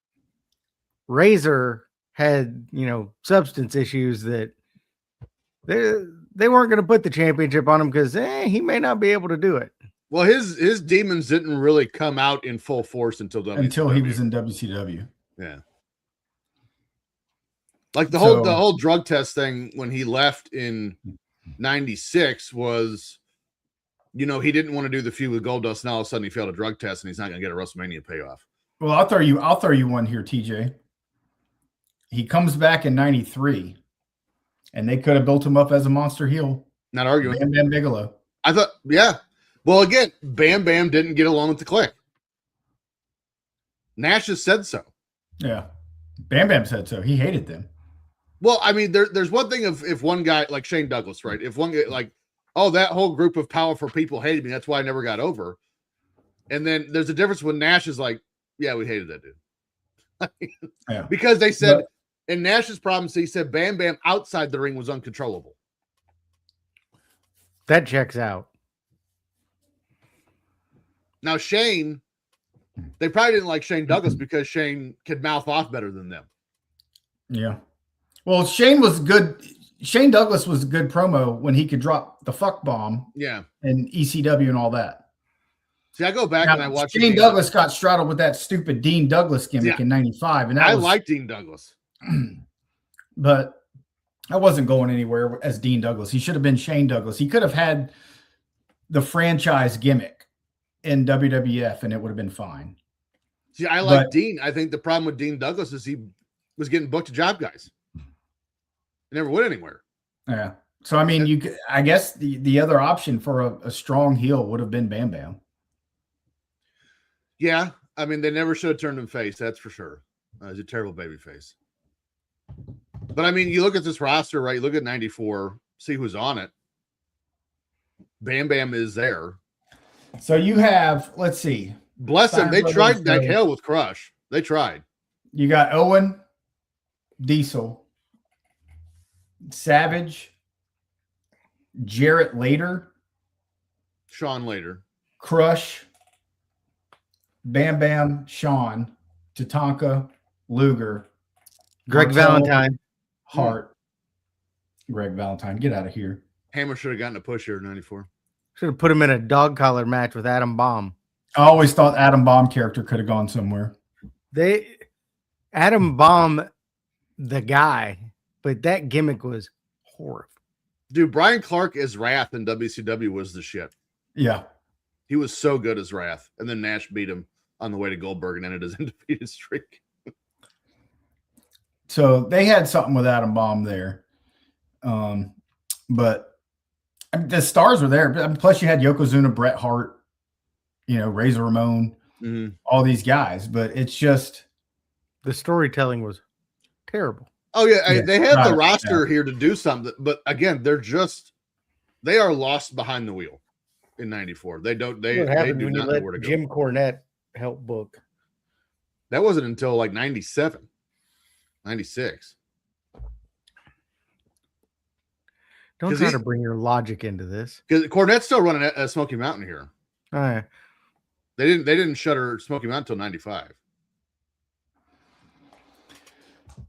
Razor had, substance issues that they weren't going to put the championship on him because he may not be able to do it. Well, his demons didn't really come out in full force until Until he was in WCW. Yeah. Like the whole drug test thing when he left in 96 was, he didn't want to do the feud with Goldust, and all of a sudden he failed a drug test and he's not going to get a WrestleMania payoff. Well, I'll throw you one here, TJ. He comes back in 93, and they could have built him up as a monster heel. Not arguing. Bam Bam Bigelow. I thought, yeah. Well, again, Bam Bam didn't get along with the Clique. Nash has said so. Yeah. Bam Bam said so. He hated them. Well, I mean, there's one thing if one guy like Shane Douglas, right? If one guy like, oh, that whole group of powerful people hated me, that's why I never got over. And then there's a difference when Nash is like, yeah, we hated that dude. Yeah. Because they said, in Nash's problems, he said Bam Bam outside the ring was uncontrollable. That checks out. Now, Shane, they probably didn't like Shane Douglas because Shane could mouth off better than them. Yeah. Well, Shane was good. Shane Douglas was a good promo when he could drop the fuck bomb. Yeah. And ECW and all that. See, I go back and I watch Shane Douglas got straddled with that stupid Dean Douglas gimmick in '95, and I like Dean Douglas, but I wasn't going anywhere as Dean Douglas. He should have been Shane Douglas. He could have had the franchise gimmick in WWF, and it would have been fine. See, I like Dean. I think the problem with Dean Douglas is he was getting booked to job guys. He never went anywhere. Yeah. So, I mean, I guess the other option for a strong heel would have been Bam Bam. Yeah. I mean, they never should have turned him face. That's for sure. He's a terrible baby face. But, I mean, you look at this roster, right? You look at 94, see who's on it. Bam Bam is there. So you have, let's see. Bless them. They tried like hell with Crush. They tried. You got Owen, Diesel, Savage, Jarrett Later, Sean Later, Crush, Bam Bam, Sean, Tatanka, Luger, Greg Valentine, Hart, Greg Valentine. Get out of here. Hammer should have gotten a push here in 94. should have put him in a dog collar match with Adam Bomb. I always thought Adam Bomb character could have gone somewhere. Adam Bomb, the guy, but that gimmick was horrible. Dude, Brian Clark as Wrath in WCW was the shit. Yeah. He was so good as Wrath. And then Nash beat him on the way to Goldberg and ended his undefeated streak. So they had something with Adam Bomb there. But I mean, the stars were there. Plus you had Yokozuna, Bret Hart, Razor Ramon, all these guys. But it's just the storytelling was terrible. Oh, yeah. They had the roster here to do something. But again, they are lost behind the wheel in 94. They do not know where to go. Jim Cornette help book. That wasn't until like 97, 96. Don't try to bring your logic into this. Because Cornette's still running a Smoky Mountain here. All right. They didn't shutter Smoky Mountain until 95.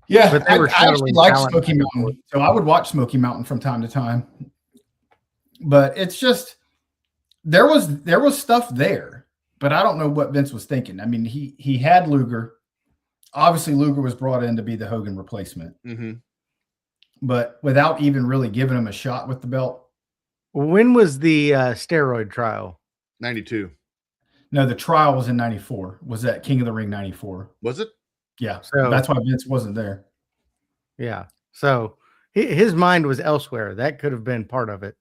Yeah, but they were I actually like Smoky Mountain, so I would watch Smoky Mountain from time to time. But it's just there was stuff there, but I don't know what Vince was thinking. I mean, he had Luger. Obviously, Luger was brought in to be the Hogan replacement, but without even really giving him a shot with the belt. When was the steroid trial? 92. No, the trial was in 94. Was that King of the Ring 94? Was it? Yeah, so that's why Vince wasn't there. Yeah, so his mind was elsewhere. That could have been part of it.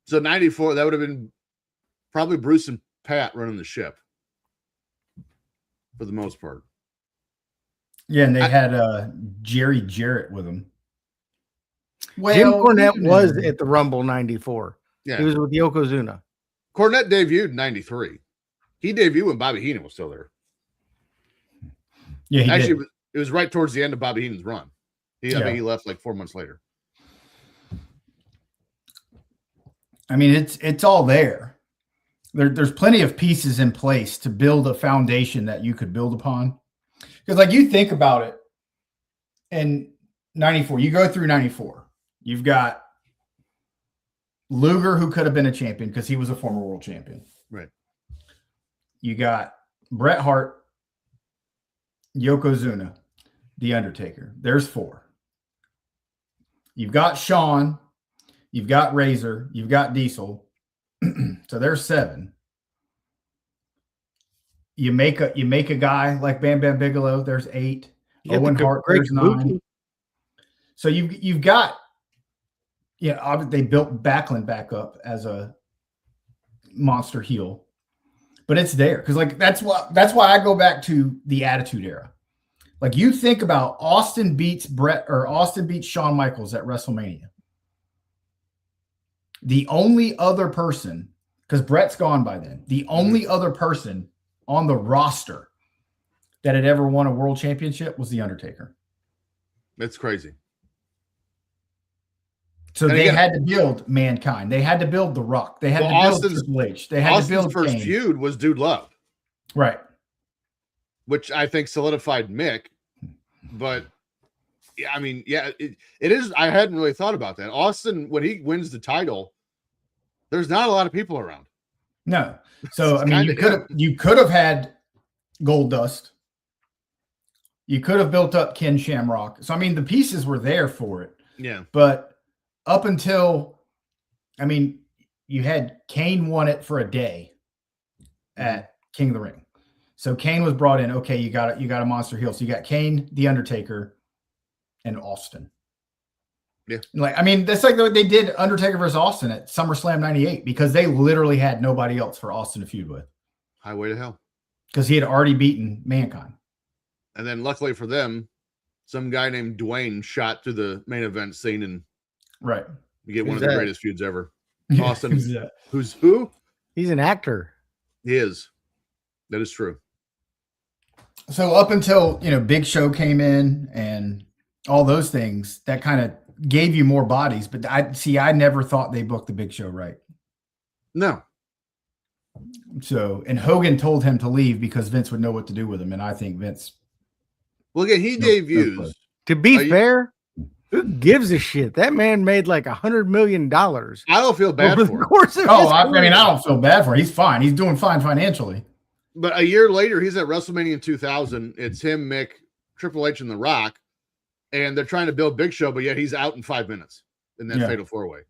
So 94, that would have been probably Bruce and Pat running the ship for the most part. Yeah, and they had Jerry Jarrett with them. Well, Jim Cornette was at the Rumble 94. Yeah, he was with Yokozuna. Cornette debuted in 93. He debuted when Bobby Heenan was still there. Yeah, actually, it was right towards the end of Bobby Heenan's run. I think he left like 4 months later. I mean, it's all there. There's plenty of pieces in place to build a foundation that you could build upon. Because, like, you think about it, in 94, you go through 94. You've got Luger, who could have been a champion because he was a former world champion. Right. You got Bret Hart, Yokozuna, The Undertaker. There's 4. You've got Shawn, you've got Razor, you've got Diesel. So there's 7. You make a guy like Bam Bam Bigelow, there's 8. Owen Hart, there's 9. So you've got, they built Backlund back up as a monster heel. But it's there because, like, that's why I go back to the Attitude Era. Like, you think about Austin beats Shawn Michaels at WrestleMania. The only other person, because Bret's gone by then, the only other person on the roster that had ever won a world championship was The Undertaker. That's crazy. So they had to build Mankind. They had to build The Rock. They had to build Triple H. They had to build first Kane. feud was Dude Love. Right. Which I think solidified Mick. But, yeah, I mean, yeah, it is. I hadn't really thought about that. Austin, when he wins the title, there's not a lot of people around. No. So, It's I mean, kinda you could have had Gold Dust. You could have built up Ken Shamrock. So, I mean, the pieces were there for it. Yeah. But up until, I mean, you had Kane won it for a day at King of the Ring. So Kane was brought in. Okay, you got a monster heel. So you got Kane, The Undertaker, and Austin. Yeah. Like, I mean, that's like they did Undertaker versus Austin at SummerSlam 98 because they literally had nobody else for Austin to feud with. Highway to Hell. Because he had already beaten Mankind. And then luckily for them, some guy named Dwayne shot through the main event scene and Right. you get one Who's of the that? greatest feuds ever. Yeah, Austin. who's that? Who's who? He's an actor. He is. That is true. So up until, Big Show came in and all those things, that kind of gave you more bodies. But I never thought they booked the Big Show right. No. So, and Hogan told him to leave because Vince would know what to do with him. And I think Vince. Well, again, he No- debuts. no clue. To be Are you- fair, who gives a shit? That man made like $100 million. I don't feel bad over for the him. course of Oh, his I mean, career. I don't feel bad for him. He's fine. He's doing fine financially. But a year later, he's at WrestleMania in 2000. It's him, Mick, Triple H, and The Rock. And they're trying to build Big Show, but yet he's out in 5 minutes in that Yeah. fatal four-way.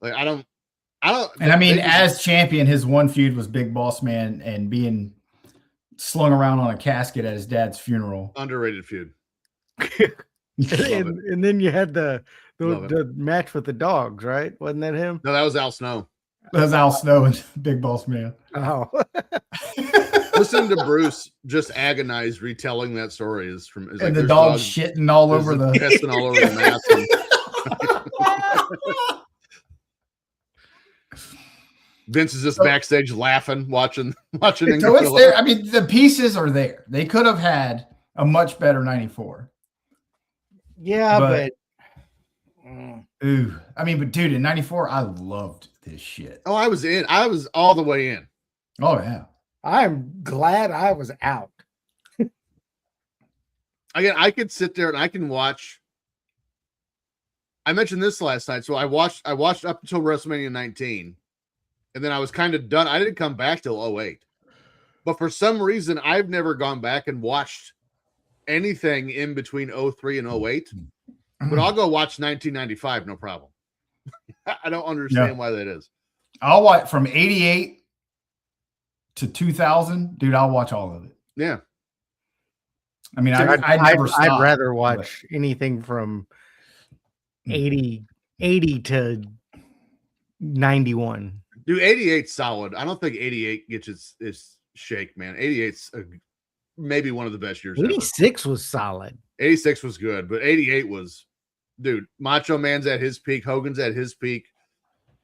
Like, I don't. And I mean, they just- as champion, his one feud was Big Boss Man and being slung around on a casket at his dad's funeral. underrated feud. and then you had the Love it. the match with the dogs, right? Wasn't that him? No, that was Al Snow. That's Al Snow and Big Boss Man. Oh, Listening to Bruce just agonize retelling that story is And like the there's dog dogs- shitting all there's over the the. pissing all over the mats. And Vince is just backstage laughing, watching. So it's Ingrid there. I mean, the pieces are there. They could have had a much better 94. yeah, But- but Ooh. I mean, but dude, in 94, I loved this shit. Oh, I was in. I was all the way in. Oh, yeah. I'm glad I was out. Again, I could sit there and I can watch. I mentioned this last night, so I watched up until WrestleMania 19, and then I was kind of done. I didn't come back till 08. But for some reason, I've never gone back and watched anything in between 03 and 08. But I'll go watch 1995, no problem. I don't understand why that is. I'll watch from 88 to 2000. Dude, I'll watch all of it. Yeah. I mean, I'd never stopped, I'd rather but- watch anything from 80 to 91. Dude, 88's solid. I don't think 88 gets its shake, man. 88's maybe one of the best years ever. 86 was solid. 86 was good, but 88 was, dude, Macho Man's at his peak. Hogan's at his peak.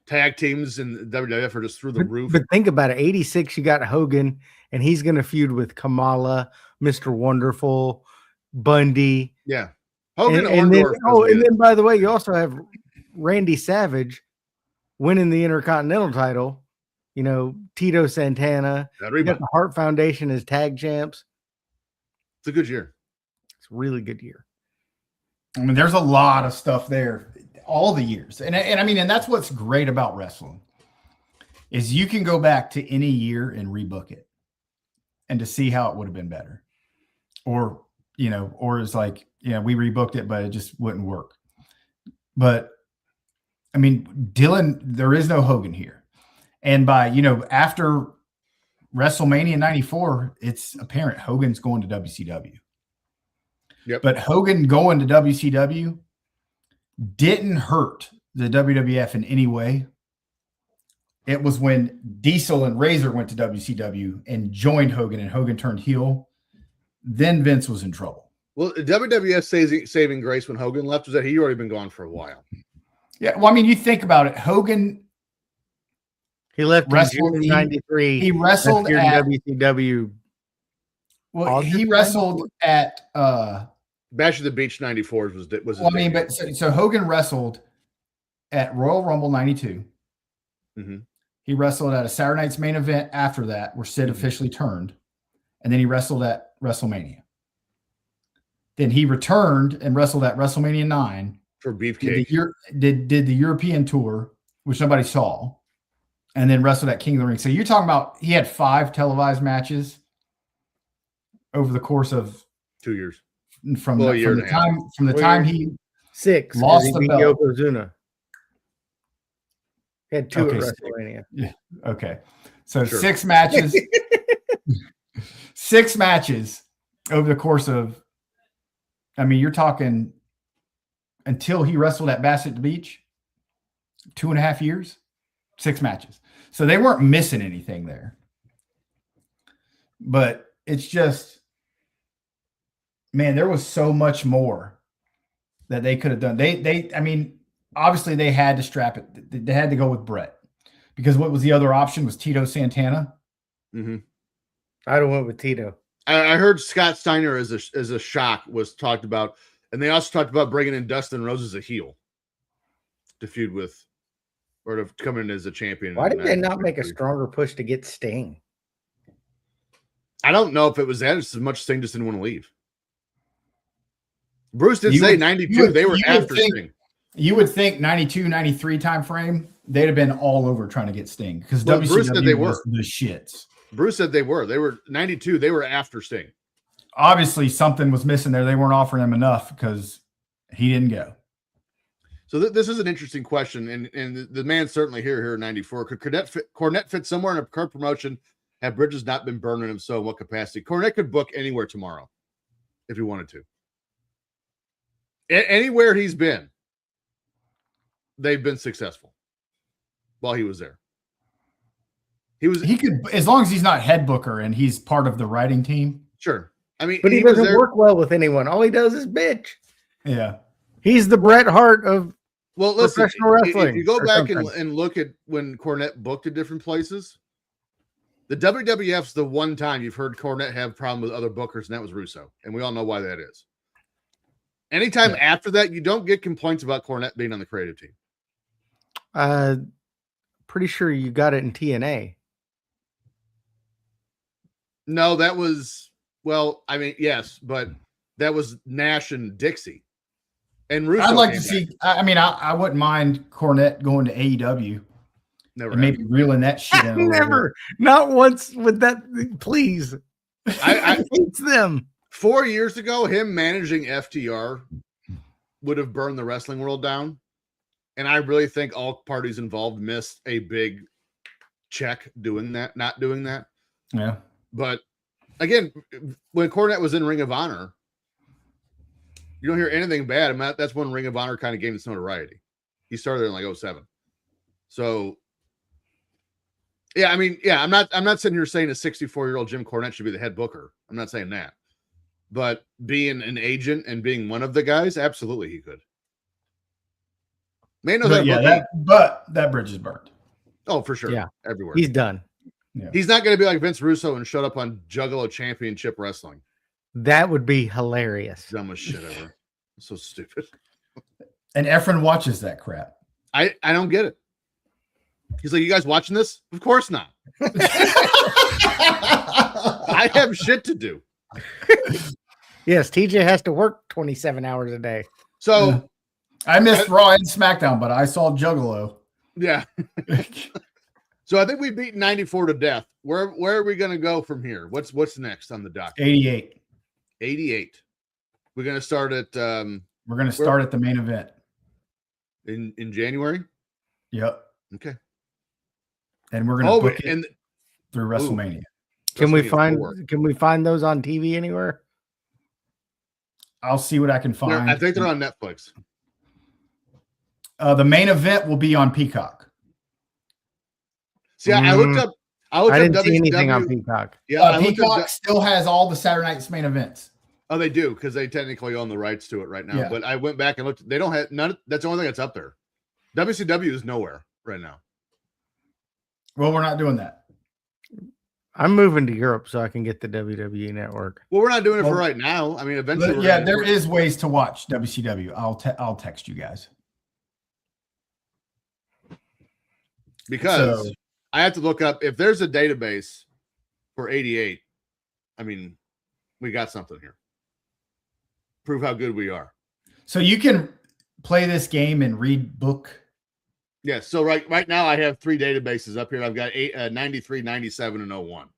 Tag teams in WWF are just through the roof. But think about it. 86, you got Hogan, and he's going to feud with Kamala, Mr. Wonderful, Bundy. Yeah. Hogan And then, Orndorff was and good. then, by the way, you also have Randy Savage winning the Intercontinental title. You know, Tito Santana. That You rebound. got the Hart Foundation as tag champs. It's a good year. It's a really good year. I mean, there's a lot of stuff there, all the years. And I mean, and that's what's great about wrestling is you can go back to any year and rebook it and to see how it would have been better. Or, or it's like, we rebooked it, but it just wouldn't work. But I mean, Dylan, there is no Hogan here. And by, after WrestleMania 94, it's apparent Hogan's going to WCW. Yep. But Hogan going to WCW didn't hurt the WWF in any way. It was when Diesel and Razor went to WCW and joined Hogan and Hogan turned heel. Then Vince was in trouble. Well, WWF saving grace when Hogan left was that he already been gone for a while. Yeah. Well, I mean, you think about it. Hogan, He left in Wrestled- June 93. he wrestled That's your at, WCW. well, he August wrestled at, Bash of the Beach 94 was his well, I mean, debut. but so Hogan wrestled at Royal Rumble 92. Mhm. He wrestled at a Saturday Night's Main Event after that, where Sid Mhm. officially turned. And then he wrestled at WrestleMania. Then he returned and wrestled at WrestleMania 9. for Did Beefcake. the European tour, which nobody saw. and then wrestled at King of the Ring. So you're talking about he had 5 televised matches over the course of 2 years. from Well, a the, year from and the a half. time from the Well, time you're- he 6. 'cause Lost he the beat belt. Yokozuna. He had 2 Okay, at so- WrestleMania. okay. So Sure. 6 matches. 6 matches over the course of, I mean, you're talking until he wrestled at Bassett Beach, 2.5 years, 6 matches. So they weren't missing anything there. But it's just, man, there was so much more that they could have done. I mean, obviously they had to strap it. They had to go with Brett because what was the other option was Tito Santana. Mm-hmm. I'd have went with Tito. I heard Scott Steiner as a shock was talked about, and they also talked about bringing in Dustin Rose as a heel to feud with, or to come in as a champion. Why did they not make a stronger push to get Sting? I don't know if it was that as much as Sting just didn't want to leave. Bruce did You say would- 92. They were you would after think- Sting. You would think 92, 93 time frame, they'd have been all over trying to get Sting because Well, Bruce said they WCW was were. the shits. Bruce said they were. They were 92. They were after Sting. Obviously, something was missing there. They weren't offering him enough because he didn't go. So this is an interesting question, and the man's certainly here in 94. Could Cornette fit somewhere in a current promotion? Have bridges not been burning him? So in what capacity? Cornette could book anywhere tomorrow if he wanted to. Anywhere he's been, they've been successful while he was there. He could, as long as he's not head booker and he's part of the writing team. Sure. I mean, But he was doesn't there. work well with anyone. All he does is bitch. Yeah. He's the Bret Hart of Well, listen, professional wrestling if you go or back something. and look at when Cornette booked at different places, the WWF's the one time you've heard Cornette have problem with other bookers, and that was Russo. And we all know why that is. Anytime after that, you don't get complaints about Cornette being on the creative team. Pretty sure you got it in TNA. No, that was, well, I mean, yes, but that was Nash and Dixie. And Russo I'd like came to back. see, I mean, I wouldn't mind Cornette going to AEW Never and maybe reeling that shit in. a little Never, not once with that. Please, I hates them. 4 years ago, him managing FTR would have burned the wrestling world down. And I really think all parties involved missed a big check doing that, not doing that. bit. Yeah. But again, when Cornette was in Ring of Honor, you don't hear anything bad. I mean, that's when Ring of Honor kind of gained its notoriety. He started in like 07. So yeah, I mean, yeah, I'm not sitting here saying a 64-year-old Jim Cornette should be the head booker. I'm not saying that. But being an agent and being one of the guys, absolutely he could. Man knows But yeah, that bridge is burned. oh, for sure. Yeah. Everywhere. He's done. He's not going to be like Vince Russo and shut up on Juggalo Championship Wrestling. That would be hilarious. Dumbest shit ever. So stupid. And Efren watches that crap. I don't get it. He's like, you guys watching this? Of course not. I have shit to do. Yes, TJ has to work 27 hours a day. So I missed Raw and SmackDown, but I saw Juggalo. yeah. So I think we beat 94 to death. Where are we going to go from here? What's next on the docket? 88. 88. We're going to start at We're going to start at the main event. in January. Yep. Okay. And we're going to book it and through WrestleMania. Can we WrestleMania 4. find those on TV anywhere? I'll see what I can find. I think they're on Netflix. The main event will be on Peacock. See, I looked up. I didn't see WCW. anything on Peacock. Yeah, I looked Peacock up. still has all the Saturday night's main events. Oh, they do because they technically own the rights to it right now. Yeah. But I went back and looked. They don't have none. That's the only thing that's up there. WCW is nowhere right now. Well, we're not doing that. I'm moving to Europe so I can get the WWE network. Well, we're not doing it for Well, right now. I mean, eventually. But yeah, there is ways to watch WCW. I'll text you guys. because So- I have to look up if there's a database for 88. I mean, we got something here. Prove how good we are. So you can play this game and read book Yeah. So right now I have 3 databases up here. I've got 93, 97, and 01.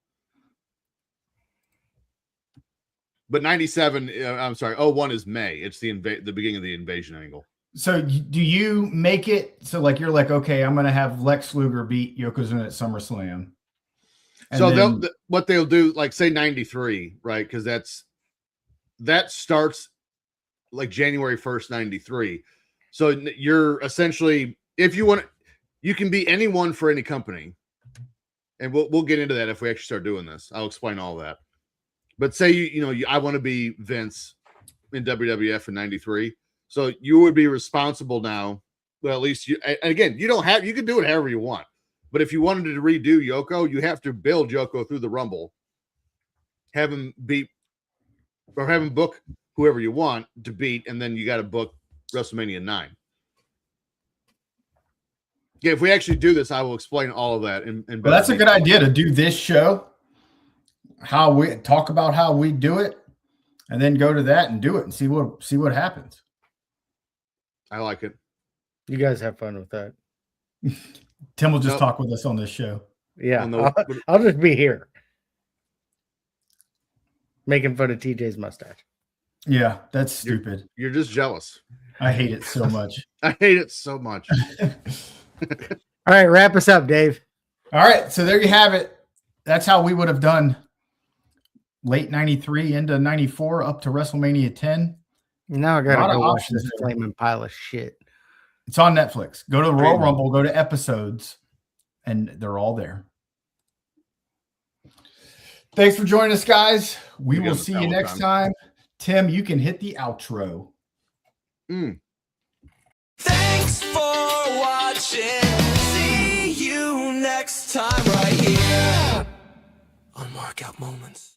But 97, I'm sorry, 01 is May. It's the beginning of the invasion angle. So do you make it so like you're like, okay, I'm gonna have Lex Luger beat Yokozuna at SummerSlam? And So then, what they'll do, like say 93, right? Because that starts like January 1st, 93. So you're essentially, if you want, you can be anyone for any company, and we'll get into that if we actually start doing this. I'll explain all that. But say I want to be Vince in WWF in 93. So you would be responsible now. Well, at least you, and again, you can do it however you want. But if you wanted to redo Yoko, you have to build Yoko through the Rumble, have him beat, or have him book whoever you want to beat, and then you got to book WrestleMania 9. Yeah, if we actually do this, I will explain all of that. Well, that's a good idea to do this show. How we talk about how we do it, and then go to that and do it and see what happens. I like it. You guys have fun with that. Tim will just talk with us on this show. Yeah, I'll just be here making fun of TJ's mustache. Yeah, that's stupid. You're just jealous. I hate it so much. I hate it so much. All right, wrap us up, Dave. All right, so there you have it. That's how we would have done late 93 into 94 up to WrestleMania 10. Now I gotta go watch this flaming pile of shit. It's on Netflix. Go to the Royal Rumble, go to episodes, and they're all there. Thanks for joining us, guys. We will see you next time. Tim, you can hit the outro. Thanks for watching. See you next time right here on Markout Moments.